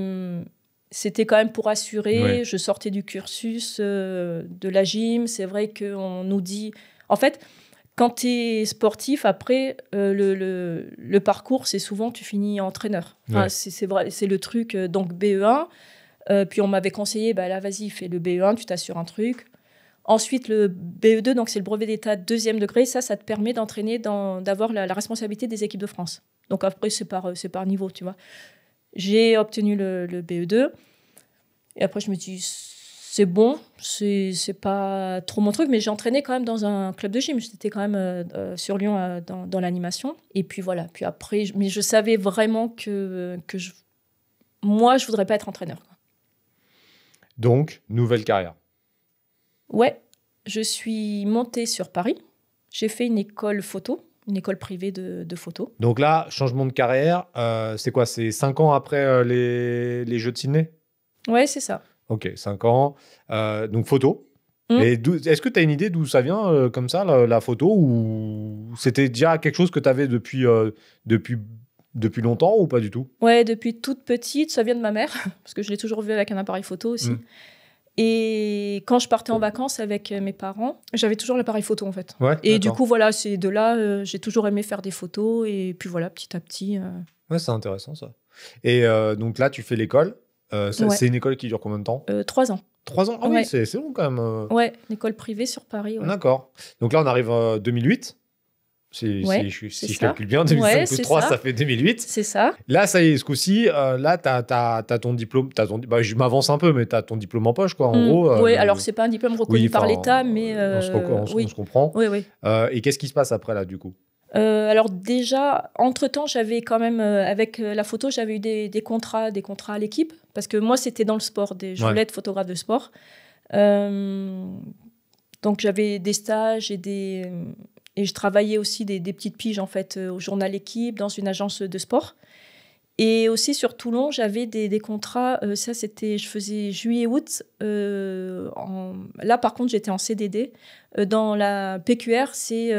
c'était quand même pour assurer. Ouais. Je sortais du cursus de la gym. C'est vrai qu'on nous dit... En fait, quand tu es sportif, après, le parcours, c'est souvent tu finis entraîneur. Enfin, c'est vrai, c'est le truc. Donc, BE1. Puis, on m'avait conseillé, là, vas-y, fais le BE1, tu t'assures un truc. Ensuite, le BE2, donc c'est le brevet d'État deuxième degré. Ça te permet d'entraîner, d'avoir la responsabilité des équipes de France. Donc, après, c'est par niveau, tu vois. J'ai obtenu le BE2. Et après, je me dis, c'est bon, c'est pas trop mon truc, mais j'ai entraîné quand même dans un club de gym. J'étais quand même sur Lyon dans l'animation. Et puis voilà. Puis après, mais je savais vraiment que moi, je voudrais pas être entraîneur. Donc, nouvelle carrière. Ouais, je suis montée sur Paris. J'ai fait une école photo, une école privée de photo. Donc là, changement de carrière, c'est quoi? C'est 5 ans après les Jeux de Sydney? Ouais, c'est ça. Ok, 5 ans. Donc, photo. Et est-ce que tu as une idée d'où ça vient, comme ça, la photo? Ou c'était déjà quelque chose que tu avais depuis longtemps ou pas du tout? Ouais, depuis toute petite. Ça vient de ma mère, parce que je l'ai toujours vue avec un appareil photo aussi. Et quand je partais en vacances avec mes parents, j'avais toujours l'appareil photo, en fait. Ouais, et du coup, voilà, c'est de là, j'ai toujours aimé faire des photos. Et puis voilà, petit à petit. Ouais, c'est intéressant, ça. Et donc là, tu fais l'école. C'est une école qui dure combien de temps? 3 ans. 3 ans? Ah oui, c'est long quand même. Ouais, une école privée sur Paris. Ouais. D'accord. Donc là, on arrive en 2008. Si je calcule bien, 2005 plus 3, ça fait 2008. C'est ça. Là, ça y est, ce coup-ci, là, tu as ton diplôme. Je m'avance un peu, mais tu as ton diplôme en poche, quoi, en gros. Oui, alors, c'est pas un diplôme reconnu par l'État, mais... on se comprend. Oui, oui. Et qu'est-ce qui se passe après, là, du coup? Alors déjà, entre-temps, j'avais quand même, avec la photo, j'avais eu des contrats à l'équipe, parce que moi, c'était dans le sport. Je voulais être photographe de sport. Donc, j'avais des stages et je travaillais aussi des petites piges, en fait, au journal Équipe, dans une agence de sport. Et aussi, sur Toulon, j'avais des contrats. Je faisais juillet-août. Là, par contre, j'étais en CDD. Dans la PQR, c'est...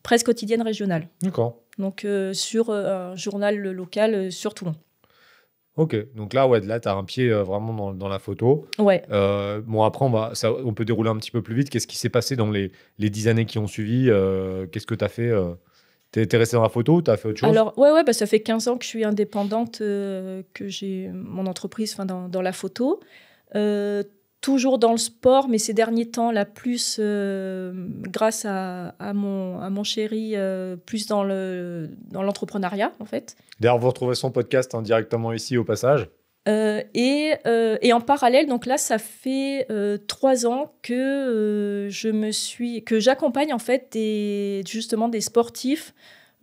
presse quotidienne régionale. D'accord. Donc, sur un journal local sur Toulon. Ok, donc là, tu as un pied vraiment dans la photo. Ouais. Bon, après, on peut dérouler un petit peu plus vite. Qu'est-ce qui s'est passé dans les 10 années qui ont suivi? Qu'est-ce que tu as fait? T'es resté dans la photo ou tu as fait autre chose? Alors, ouais, ça fait 15 ans que je suis indépendante, que j'ai mon entreprise dans la photo. Toujours dans le sport, mais ces derniers temps, là, plus grâce à mon chéri, plus dans l'entrepreneuriat, en fait. D'ailleurs, vous retrouvez son podcast directement ici, au passage. Et en parallèle, donc là, ça fait 3 ans que j'accompagne, en fait, justement des sportifs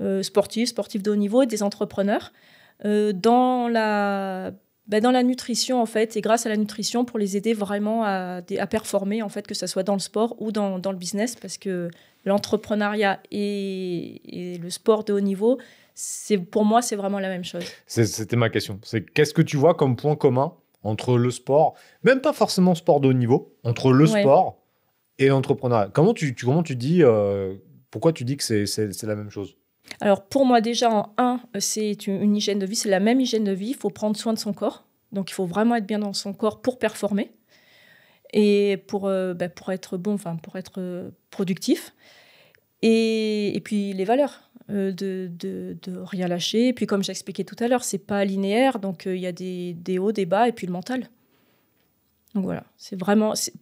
de haut niveau et des entrepreneurs dans la nutrition, en fait, et grâce à la nutrition pour les aider vraiment à performer, en fait, que ce soit dans le sport ou dans le business, parce que l'entrepreneuriat et le sport de haut niveau, pour moi, c'est vraiment la même chose. C'était ma question. Qu'est-ce que tu vois comme point commun entre le sport, même pas forcément sport de haut niveau, entre le sport et l'entrepreneuriat? Comment tu dis, pourquoi tu dis que c'est la même chose? Alors, pour moi, déjà, c'est une hygiène de vie. C'est la même hygiène de vie. Il faut prendre soin de son corps. Donc, il faut vraiment être bien dans son corps pour performer et pour être bon, pour être productif. Et puis, les valeurs, de rien lâcher. Et puis, comme j'expliquais tout à l'heure, c'est pas linéaire. Donc, il y a des hauts, des bas, et puis le mental. Donc, voilà.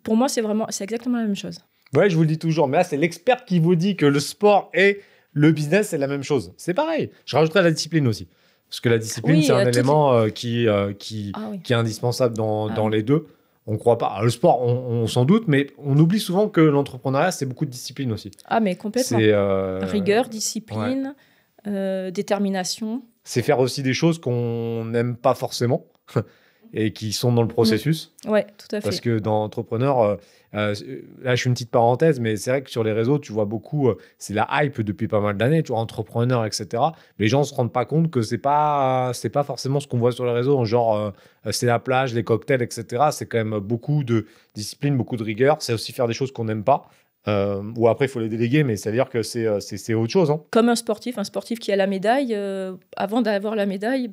Pour moi, c'est exactement la même chose. Ouais, je vous le dis toujours. Mais là, c'est l'expert qui vous dit que le sport et le business, c'est la même chose. C'est pareil. Je rajouterais la discipline aussi. Parce que la discipline, c'est un élément qui est indispensable dans les deux. On ne croit pas. Alors, le sport, on s'en doute, mais on oublie souvent que l'entrepreneuriat, c'est beaucoup de discipline aussi. Ah, mais complètement. Rigueur, discipline, détermination. C'est faire aussi des choses qu'on n'aime pas forcément et qui sont dans le processus. Ouais, tout à fait. Parce que dans Entrepreneur, là, je suis une petite parenthèse, mais c'est vrai que sur les réseaux, tu vois beaucoup, c'est la hype depuis pas mal d'années, tu vois, Entrepreneur, etc. Mais les gens ne se rendent pas compte que c'est pas forcément ce qu'on voit sur les réseaux, genre c'est la plage, les cocktails, etc. C'est quand même beaucoup de discipline, beaucoup de rigueur. C'est aussi faire des choses qu'on n'aime pas. Ou après, il faut les déléguer, mais ça veut dire que c'est autre chose. Hein. Comme un sportif qui a la médaille, avant d'avoir la médaille,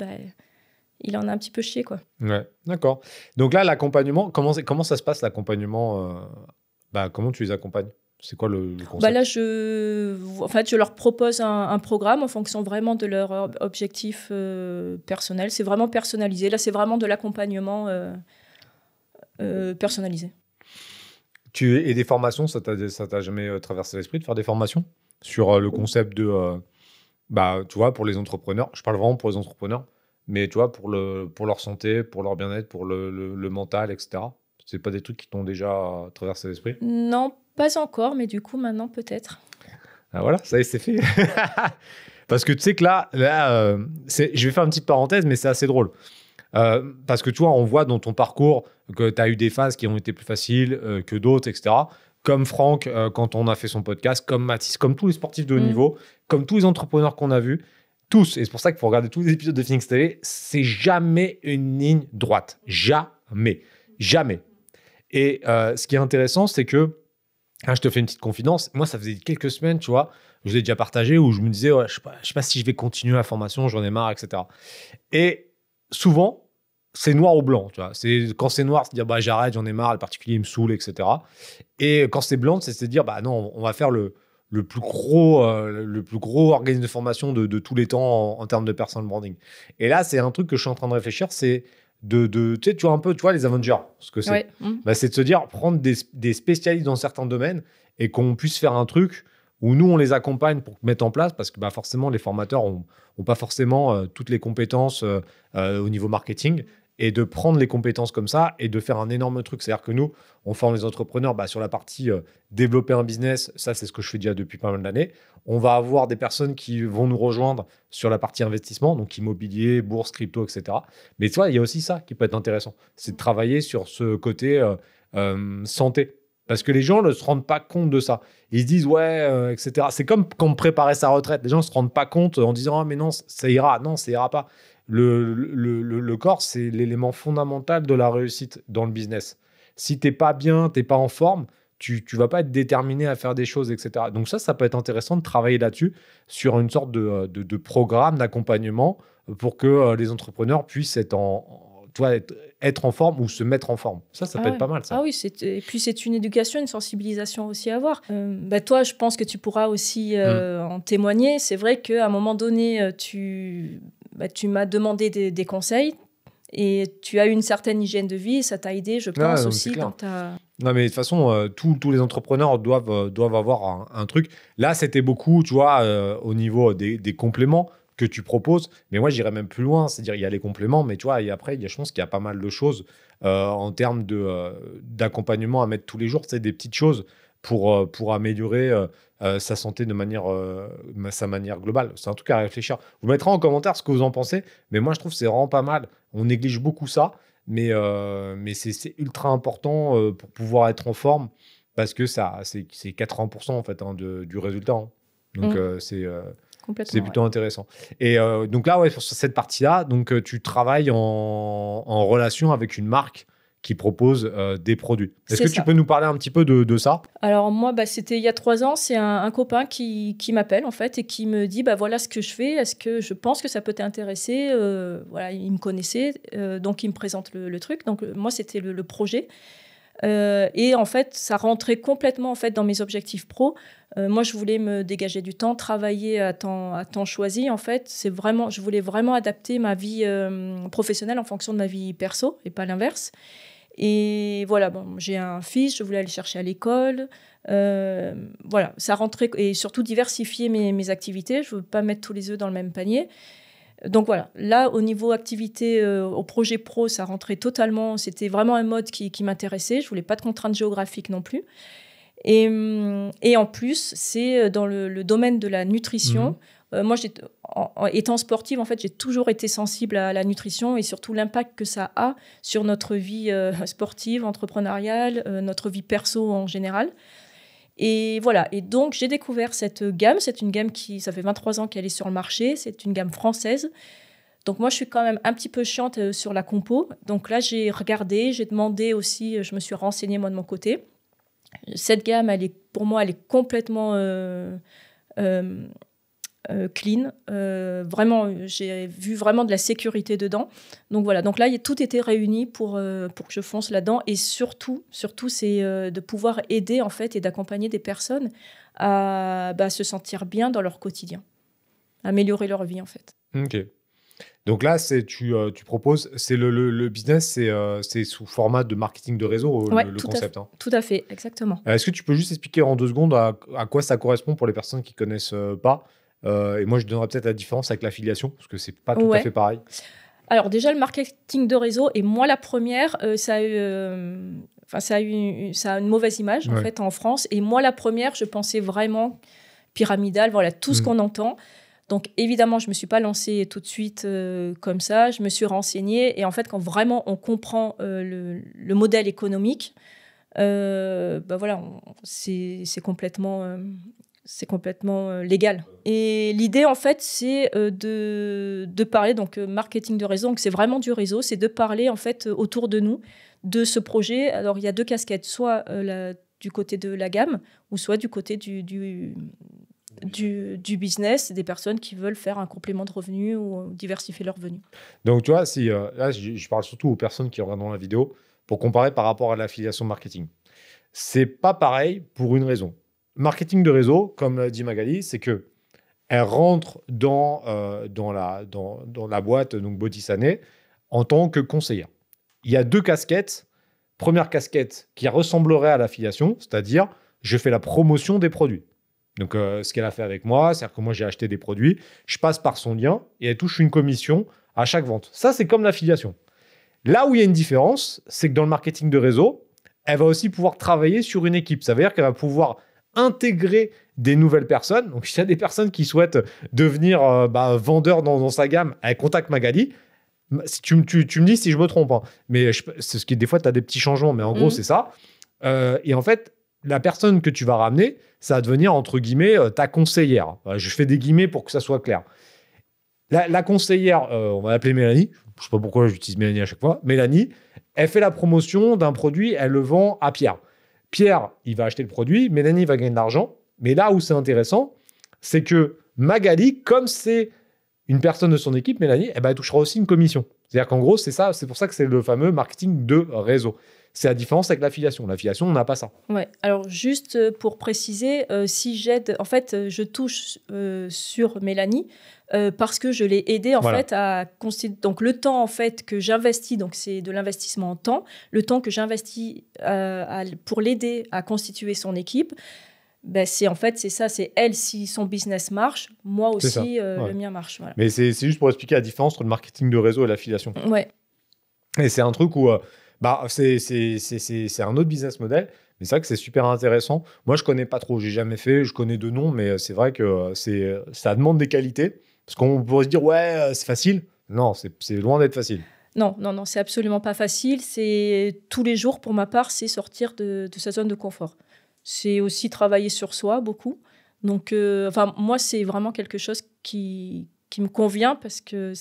il en a un petit peu chié, quoi. Ouais, d'accord. Donc là, l'accompagnement, comment ça se passe, l'accompagnement comment tu les accompagnes? C'est quoi le concept? Là, je leur propose un programme en fonction vraiment de leur objectif personnel. C'est vraiment personnalisé. Là, c'est vraiment de l'accompagnement personnalisé. Et des formations, ça t'a jamais traversé l'esprit de faire des formations sur le concept de, tu vois, pour les entrepreneurs. Je parle vraiment pour les entrepreneurs, mais tu vois, pour leur santé, pour leur bien-être, pour le mental, etc. C'est pas des trucs qui t'ont déjà traversé l'esprit? Non, pas encore, mais du coup, maintenant, peut-être. Ah, voilà, ça y est, c'est fait. Parce que tu sais que là je vais faire une petite parenthèse, mais c'est assez drôle. Parce que tu vois, on voit dans ton parcours que tu as eu des phases qui ont été plus faciles que d'autres, etc. Comme Franck, quand on a fait son podcast, comme Mathis, comme tous les sportifs de haut niveau, comme tous les entrepreneurs qu'on a vus, tous. Et c'est pour ça qu'il faut regarder tous les épisodes de Phoenix TV. C'est jamais une ligne droite. Jamais. Jamais. Et ce qui est intéressant, c'est que, je te fais une petite confidence, moi, ça faisait quelques semaines, tu vois, je l'ai déjà partagé, où je me disais, ouais, je sais pas si je vais continuer la formation, j'en ai marre, etc. Et souvent, c'est noir ou blanc, tu vois. Quand c'est noir, c'est dire, j'arrête, j'en ai marre, le particulier me saoule, etc. Et quand c'est blanc, c'est se dire, non, on va faire le plus gros organisme de formation de tous les temps en termes de personal branding. Et là, c'est un truc que je suis en train de réfléchir, c'est tu vois un peu, tu vois, les Avengers, ce que c'est. Ouais. C'est de se dire, prendre des spécialistes dans certains domaines et qu'on puisse faire un truc où nous, on les accompagne pour mettre en place, parce que forcément, les formateurs n'ont pas forcément toutes les compétences au niveau marketing, et de prendre les compétences comme ça et de faire un énorme truc. C'est-à-dire que nous, on forme les entrepreneurs sur la partie développer un business. Ça, c'est ce que je fais déjà depuis pas mal d'années. On va avoir des personnes qui vont nous rejoindre sur la partie investissement, donc immobilier, bourse, crypto, etc. Mais tu vois, il y a aussi ça qui peut être intéressant. C'est de travailler sur ce côté santé. Parce que les gens ne se rendent pas compte de ça. Ils se disent, ouais, etc. C'est comme quand on préparait sa retraite. Les gens ne se rendent pas compte en disant, ah, mais non, ça ira. Non, ça ira pas. Le corps, c'est l'élément fondamental de la réussite dans le business. Si tu n'es pas bien, tu n'es pas en forme, tu ne vas pas être déterminé à faire des choses, etc. Donc ça peut être intéressant de travailler là-dessus, sur une sorte de programme d'accompagnement pour que les entrepreneurs puissent être en forme ou se mettre en forme. Ça peut être pas mal, ça. Ah oui, et puis c'est une éducation, une sensibilisation aussi à avoir. Toi, je pense que tu pourras aussi en témoigner. C'est vrai qu'à un moment donné, tu m'as demandé des conseils et tu as eu une certaine hygiène de vie et ça t'a aidé, je pense, aussi dans ta... Non, mais de toute façon, tous les entrepreneurs doivent avoir un truc. Là, c'était beaucoup, tu vois, au niveau des compléments que tu proposes. Mais moi, j'irais même plus loin. C'est-à-dire, il y a les compléments, mais tu vois, et après, je pense qu'il y a pas mal de choses en termes d'accompagnement à mettre tous les jours. C'est des petites choses pour améliorer sa santé sa manière globale. C'est un truc à réfléchir. Vous mettrez en commentaire ce que vous en pensez. Mais moi, je trouve que c'est vraiment pas mal. On néglige beaucoup ça. Mais c'est ultra important pour pouvoir être en forme, parce que c'est 80% en fait du résultat. Hein. Donc, c'est plutôt intéressant. Et donc là, sur cette partie-là, donc, tu travailles en relation avec une marque qui propose des produits. Est-ce que tu peux nous parler un petit peu de ça? Alors moi, c'était il y a 3 ans, c'est un copain qui m'appelle en fait et qui me dit, voilà ce que je fais, est-ce que je pense que ça peut t'intéresser? Voilà, il me connaissait, donc il me présente le truc. Donc moi, c'était le projet. Et en fait, ça rentrait complètement en fait dans mes objectifs pro. Moi, je voulais me dégager du temps, travailler à temps choisi. En fait, je voulais vraiment adapter ma vie professionnelle en fonction de ma vie perso et pas l'inverse. Et voilà, j'ai un fils, je voulais aller chercher à l'école. Voilà, ça rentrait, et surtout diversifier mes activités. Je ne veux pas mettre tous les œufs dans le même panier. Donc voilà, là, au niveau activité, au projet pro, ça rentrait totalement. C'était vraiment un mode qui m'intéressait. Je voulais pas de contraintes géographiques non plus. Et en plus, c'est dans le domaine de la nutrition. Moi, étant sportive, en fait, j'ai toujours été sensible à la nutrition et surtout l'impact que ça a sur notre vie sportive, entrepreneuriale, notre vie perso en général. Et voilà, et donc j'ai découvert cette gamme. C'est une gamme ça fait 23 ans qu'elle est sur le marché. C'est une gamme française. Donc moi, je suis quand même un petit peu chiante sur la compo. Donc là, j'ai regardé, j'ai demandé aussi, je me suis renseignée moi de mon côté. Cette gamme, pour moi, elle est complètement clean. Vraiment, j'ai vu vraiment de la sécurité dedans. Donc voilà, donc là, tout était réuni pour que je fonce là-dedans. Et surtout c'est de pouvoir aider en fait et d'accompagner des personnes à se sentir bien dans leur quotidien, améliorer leur vie en fait. Ok. Donc là, tu proposes, c'est le business, c'est sous format de marketing de réseau, le concept. Tout à fait, exactement. Est-ce que tu peux juste expliquer en 2 secondes à quoi ça correspond pour les personnes qui ne connaissent pas et moi, je donnerais peut-être la différence avec l'affiliation, parce que ce n'est pas tout à fait pareil. Alors déjà, le marketing de réseau, et moi la première, ça a une mauvaise image en fait en France. Et moi la première, je pensais vraiment pyramidal, voilà, tout ce qu'on entend. Donc évidemment, je ne me suis pas lancée tout de suite comme ça. Je me suis renseignée. Et en fait, quand vraiment on comprend le modèle économique, voilà, c'est complètement légal. Et l'idée, en fait, c'est de parler, donc marketing de réseau, donc c'est vraiment du réseau, c'est de parler, en fait, autour de nous, de ce projet. Alors, il y a 2 casquettes, soit du côté de la gamme, ou soit du côté du business, des personnes qui veulent faire un complément de revenus ou diversifier leurs revenus. Donc, tu vois, là, je parle surtout aux personnes qui regardent la vidéo, pour comparer par rapport à l'affiliation marketing. C'est pas pareil pour une raison. Marketing de réseau, comme l'a dit Magali, c'est que elle rentre dans la boîte, donc Botisané, en tant que conseillère. Il y a 2 casquettes. Première casquette qui ressemblerait à l'affiliation, c'est-à-dire je fais la promotion des produits. Donc, ce qu'elle a fait avec moi, c'est-à-dire que moi, j'ai acheté des produits, je passe par son lien et elle touche une commission à chaque vente. Ça, c'est comme l'affiliation. Là où il y a une différence, c'est que dans le marketing de réseau, elle va aussi pouvoir travailler sur une équipe. Ça veut dire qu'elle va pouvoir intégrer des nouvelles personnes. Donc, s'il y a des personnes qui souhaitent devenir vendeur dans sa gamme, elle contacte Magali. Si tu me dis si je me trompe, hein. Mais c'est ce qui, des fois, tu as des petits changements, mais en gros, c'est ça. Et en fait, la personne que tu vas ramener, ça va devenir, entre guillemets, ta conseillère. Je fais des guillemets pour que ça soit clair. La conseillère, on va l'appeler Mélanie. Je ne sais pas pourquoi j'utilise Mélanie à chaque fois. Mélanie, elle fait la promotion d'un produit, elle le vend à Pierre. Pierre, il va acheter le produit, Mélanie va gagner de l'argent. Mais là où c'est intéressant, c'est que Magali, comme c'est une personne de son équipe, Mélanie, elle touchera aussi une commission. C'est-à-dire qu'en gros, c'est ça, c'est pour ça que c'est le fameux marketing de réseau. C'est la différence avec l'affiliation. L'affiliation, on n'a pas ça. Ouais. Alors, juste pour préciser, si j'aide, en fait, je touche sur Mélanie parce que je l'ai aidée, en fait, à constituer. Donc, le temps, en fait, que j'investis, donc c'est de l'investissement en temps, le temps que j'investis pour l'aider à constituer son équipe, c'est ça, c'est elle, si son business marche, moi aussi, le mien marche. Voilà. Mais c'est juste pour expliquer la différence entre le marketing de réseau et l'affiliation. Ouais. Et c'est un truc où... c'est un autre business model, mais c'est vrai que c'est super intéressant. Moi, je connais pas trop, j'ai jamais fait, je connais de noms, mais c'est vrai que ça demande des qualités. Parce qu'on pourrait se dire, ouais, c'est facile. Non, c'est loin d'être facile. Non, c'est absolument pas facile. C'est tous les jours, pour ma part, c'est sortir de sa zone de confort. C'est aussi travailler sur soi, beaucoup. Donc, moi, c'est vraiment quelque chose qui me convient parce que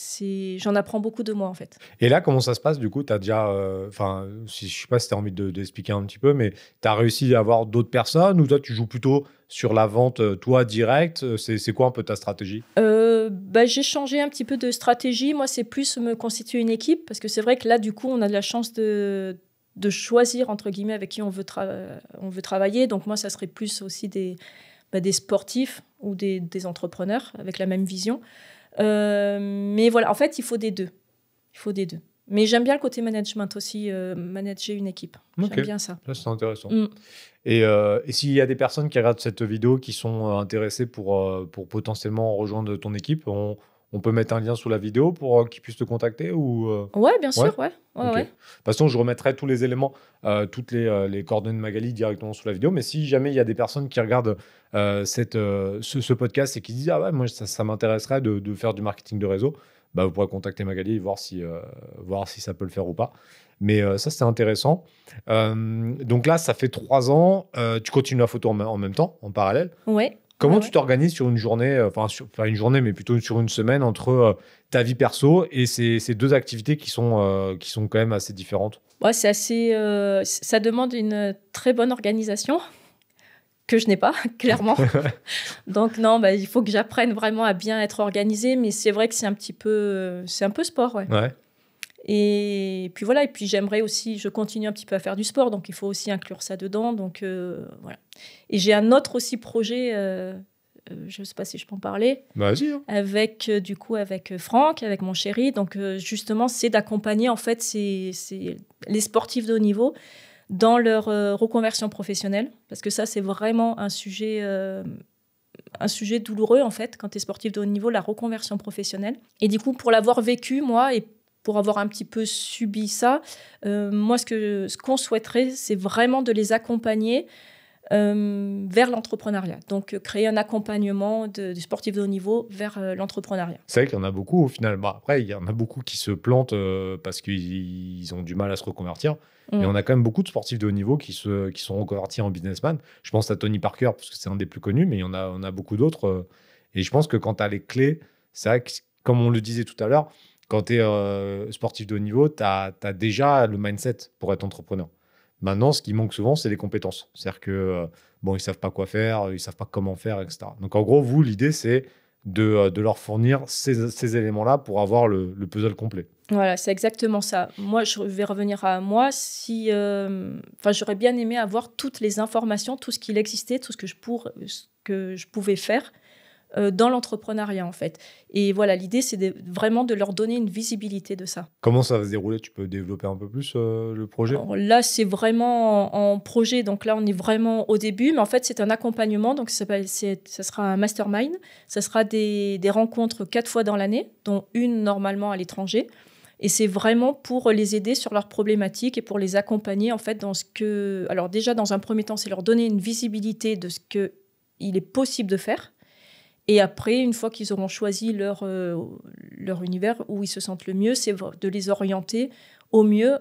j'en apprends beaucoup de moi, en fait. Et là, comment ça se passe, du coup? Tu as déjà... je ne sais pas si tu as envie d'expliquer un petit peu, mais tu as réussi à avoir d'autres personnes ou toi, tu joues plutôt sur la vente, toi, direct? C'est quoi un peu ta stratégie? J'ai changé un petit peu de stratégie. Moi, c'est plus me constituer une équipe parce que c'est vrai que là, du coup, on a de la chance de choisir, entre guillemets, avec qui on veut travailler. Donc, moi, ça serait plus aussi des sportifs ou des entrepreneurs avec la même vision. Mais voilà, en fait, il faut des deux. Mais j'aime bien le côté management aussi, manager une équipe. J'aime bien ça. Ça, c'est intéressant. Et s'il y a des personnes qui regardent cette vidéo qui sont intéressées pour potentiellement rejoindre ton équipe, on peut mettre un lien sous la vidéo pour qu'ils puissent te contacter ou Ouais, bien sûr, ouais. De toute façon, je remettrai tous les éléments, toutes les coordonnées de Magali directement sous la vidéo. Mais si jamais il y a des personnes qui regardent ce podcast et qui disent « Ah ouais, moi, ça m'intéresserait de faire du marketing de réseau », vous pourrez contacter Magali et voir si ça peut le faire ou pas. Mais ça, c'était intéressant. Donc là, ça fait 3 ans. Tu continues la photo en même temps, en parallèle. Ouais. Comment tu t'organises sur une journée, pas une journée, mais plutôt sur une semaine entre ta vie perso et ces 2 activités qui sont quand même assez différentes? Ouais, c'est assez. Ça demande une très bonne organisation. que je n'ai pas, clairement. Donc non, il faut que j'apprenne vraiment à bien être organisée, mais c'est vrai que c'est un peu sport, ouais. Et puis voilà, et puis j'aimerais aussi, je continue un petit peu à faire du sport, donc il faut aussi inclure ça dedans, donc voilà. Et j'ai un autre aussi projet, je ne sais pas si je peux en parler, vas-y, hein. avec Franck, avec mon chéri, donc justement, c'est d'accompagner en fait les sportifs de haut niveau dans leur reconversion professionnelle, parce que ça, c'est vraiment un sujet douloureux, en fait, quand tu es sportif de haut niveau, la reconversion professionnelle. Et du coup, pour l'avoir vécu, moi, et pour avoir un petit peu subi ça, moi, ce qu'on souhaiterait, c'est vraiment de les accompagner vers l'entrepreneuriat. Donc, créer un accompagnement des sportifs de haut niveau vers l'entrepreneuriat. C'est vrai qu'il y en a beaucoup, au final. Après, il y en a beaucoup qui se plantent parce qu'ils ont du mal à se reconvertir. Mais on a quand même beaucoup de sportifs de haut niveau qui sont reconvertis en businessman. Je pense à Tony Parker, parce que c'est un des plus connus, mais on a beaucoup d'autres. Et je pense que quand tu as les clés, c'est vrai que, comme on le disait tout à l'heure, quand tu es sportif de haut niveau, tu as déjà le mindset pour être entrepreneur. Maintenant, ce qui manque souvent, c'est les compétences. C'est-à-dire que, ils ne savent pas quoi faire, ils ne savent pas comment faire, etc. Donc, en gros, vous, l'idée, c'est de leur fournir ces éléments-là pour avoir le puzzle complet. Voilà, c'est exactement ça. Moi, je vais revenir à moi. J'aurais bien aimé avoir toutes les informations, tout ce qu'il existait, tout ce que je pouvais faire dans l'entrepreneuriat, en fait. Et voilà, l'idée, c'est vraiment de leur donner une visibilité de ça. Comment ça va se dérouler? Tu peux développer un peu plus le projet? Alors là, c'est vraiment en projet. Donc là, on est vraiment au début. Mais en fait, c'est un accompagnement. Donc, ça sera un mastermind. Ça sera des rencontres 4 fois dans l'année, dont une normalement à l'étranger. Et c'est vraiment pour les aider sur leurs problématiques et pour les accompagner, en fait, dans ce que... Alors déjà, dans un premier temps, c'est leur donner une visibilité de ce qu'il est possible de faire. Et après, une fois qu'ils auront choisi leur univers où ils se sentent le mieux, c'est de les orienter au mieux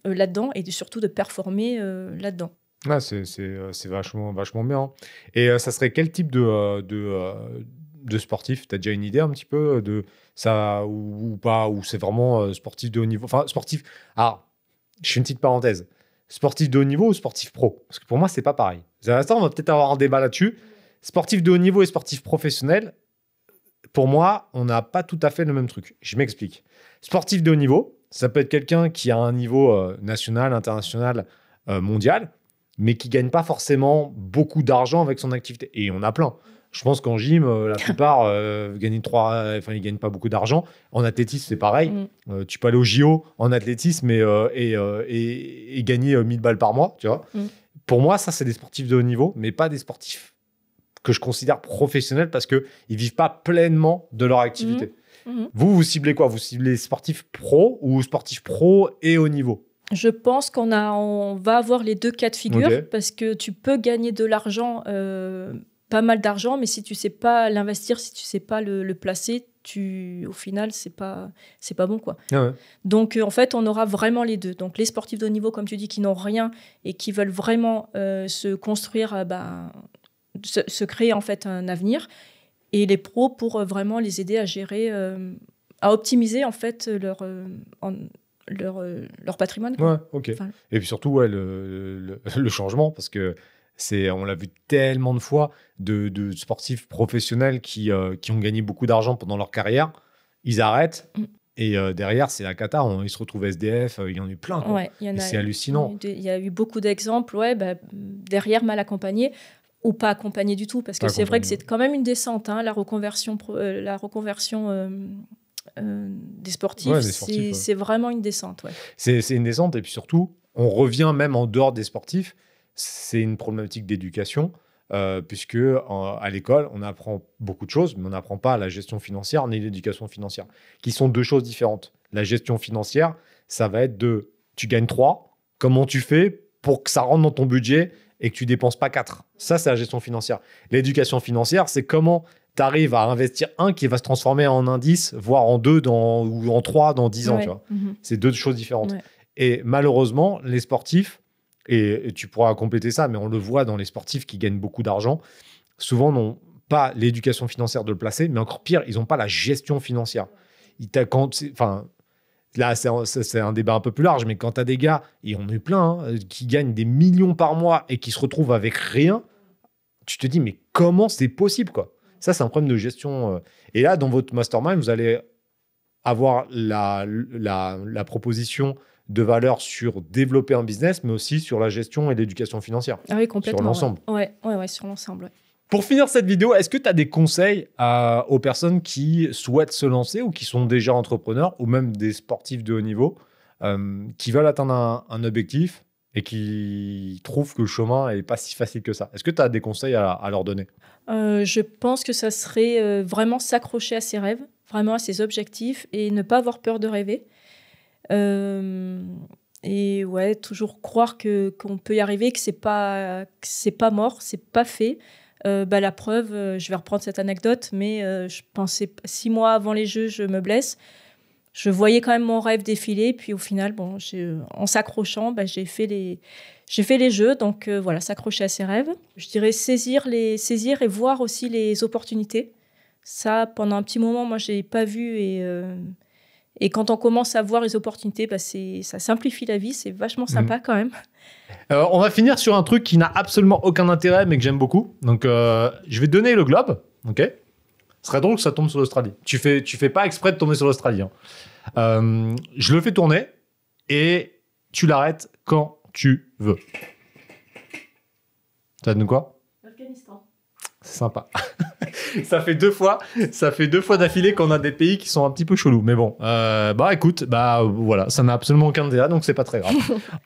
là-dedans et surtout de performer là-dedans. Ah, c'est vachement bien. Et ça serait quel type de sportif? Tu as déjà une idée un petit peu de ça ou pas? Ou c'est vraiment sportif de haut niveau? Enfin, sportif... Ah, je fais une petite parenthèse. Sportif de haut niveau ou sportif pro? Parce que pour moi, c'est pas pareil. On va peut-être avoir un débat là-dessus. Sportif de haut niveau et sportif professionnel, pour moi, on n'a pas tout à fait le même truc. Je m'explique. Sportif de haut niveau, ça peut être quelqu'un qui a un niveau national, international, mondial, mais qui ne gagne pas forcément beaucoup d'argent avec son activité. Et on a plein. Je pense qu'en gym, la plupart ils ne gagnent pas beaucoup d'argent. En athlétisme, c'est pareil. Tu peux aller au JO en athlétisme et gagner 1000 balles par mois. Tu vois. Pour moi, ça, c'est des sportifs de haut niveau, mais pas des sportifs que je considère professionnels parce qu'ils ne vivent pas pleinement de leur activité. Vous ciblez quoi? Vous ciblez sportifs pro ou sportifs pro et haut niveau? Je pense qu'on va avoir les deux cas de figure parce que tu peux gagner de l'argent, pas mal d'argent, mais si tu ne sais pas l'investir, si tu ne sais pas le placer, au final, c'est pas bon, quoi. Donc, en fait, on aura vraiment les deux. Donc, les sportifs de haut niveau, comme tu dis, qui n'ont rien et qui veulent vraiment se construire... se créer en fait un avenir, et les pros pour vraiment les aider à gérer, à optimiser en fait leur patrimoine, quoi. Et puis surtout le changement, parce que on l'a vu tellement de fois de sportifs professionnels qui ont gagné beaucoup d'argent pendant leur carrière, ils arrêtent. Et derrière, c'est la cata. Ils se retrouvent SDF. Il y en a eu plein. C'est hallucinant. Il y a eu beaucoup d'exemples. Derrière, mal accompagnés ou pas accompagné du tout, parce que c'est vrai que c'est quand même une descente, la reconversion des sportifs, c'est vraiment une descente. C'est une descente, et puis surtout, on revient même en dehors des sportifs, c'est une problématique d'éducation, puisque à l'école, on apprend beaucoup de choses, mais on n'apprend pas la gestion financière ni l'éducation financière, qui sont deux choses différentes. La gestion financière, ça va être tu gagnes 3, comment tu fais pour que ça rentre dans ton budget et que tu dépenses pas 4. Ça, c'est la gestion financière. L'éducation financière, c'est comment tu arrives à investir 1 qui va se transformer en un 10, voire en 2 ou en 3 dans 10 ans. Tu vois. C'est deux choses différentes. Et malheureusement, les sportifs, et tu pourras compléter ça, mais on le voit dans les sportifs qui gagnent beaucoup d'argent, souvent n'ont pas l'éducation financière de le placer, mais encore pire, ils n'ont pas la gestion financière. Là, c'est un débat un peu plus large, mais quand tu as des gars, et on en a eu plein, qui gagnent des millions par mois et qui se retrouvent avec rien, tu te dis, mais comment c'est possible, quoi? Ça, c'est un problème de gestion. Et là, dans votre mastermind, vous allez avoir la proposition de valeur sur développer un business, mais aussi sur la gestion et l'éducation financière. Ah oui, complètement. Sur l'ensemble. Ouais, sur l'ensemble. Ouais. Pour finir cette vidéo, est-ce que tu as des conseils aux personnes qui souhaitent se lancer ou qui sont déjà entrepreneurs ou même des sportifs de haut niveau qui veulent atteindre un objectif et qui trouvent que le chemin n'est pas si facile que ça? Est-ce que tu as des conseils à leur donner? Je pense que ça serait vraiment s'accrocher à ses rêves, vraiment à ses objectifs et ne pas avoir peur de rêver. Et ouais, toujours croire qu'on peut y arriver, que c'est pas mort, c'est pas fait. La preuve, je vais reprendre cette anecdote, mais je pensais 6 mois avant les Jeux, je me blesse. Je voyais quand même mon rêve défiler, puis au final, en s'accrochant, j'ai fait les Jeux. Donc voilà, s'accrocher à ses rêves. Je dirais saisir et voir aussi les opportunités. Ça, pendant un petit moment, moi, j'ai pas vu et quand on commence à voir les opportunités, ça simplifie la vie, c'est vachement sympa quand même. On va finir sur un truc qui n'a absolument aucun intérêt, mais que j'aime beaucoup. Donc, je vais te donner le globe, ok? Ce serait drôle que ça tombe sur l'Australie. Tu fais pas exprès de tomber sur l'Australie. Hein. Je le fais tourner et tu l'arrêtes quand tu veux. Ça donne quoi? L'Afghanistan. C'est sympa. ça fait deux fois d'affilée qu'on a des pays qui sont un petit peu chelous. Mais bon, écoute, voilà, ça n'a absolument aucun intérêt, donc c'est pas très grave.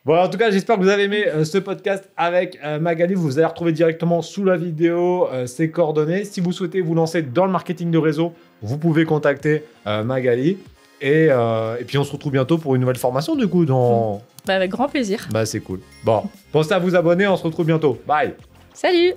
Bon, en tout cas, j'espère que vous avez aimé ce podcast avec Magali. Vous allez retrouver directement sous la vidéo ses coordonnées. Si vous souhaitez vous lancer dans le marketing de réseau, vous pouvez contacter Magali. Et puis on se retrouve bientôt pour une nouvelle formation du coup. Avec grand plaisir. C'est cool. Bon, pensez à vous abonner, on se retrouve bientôt. Bye. Salut.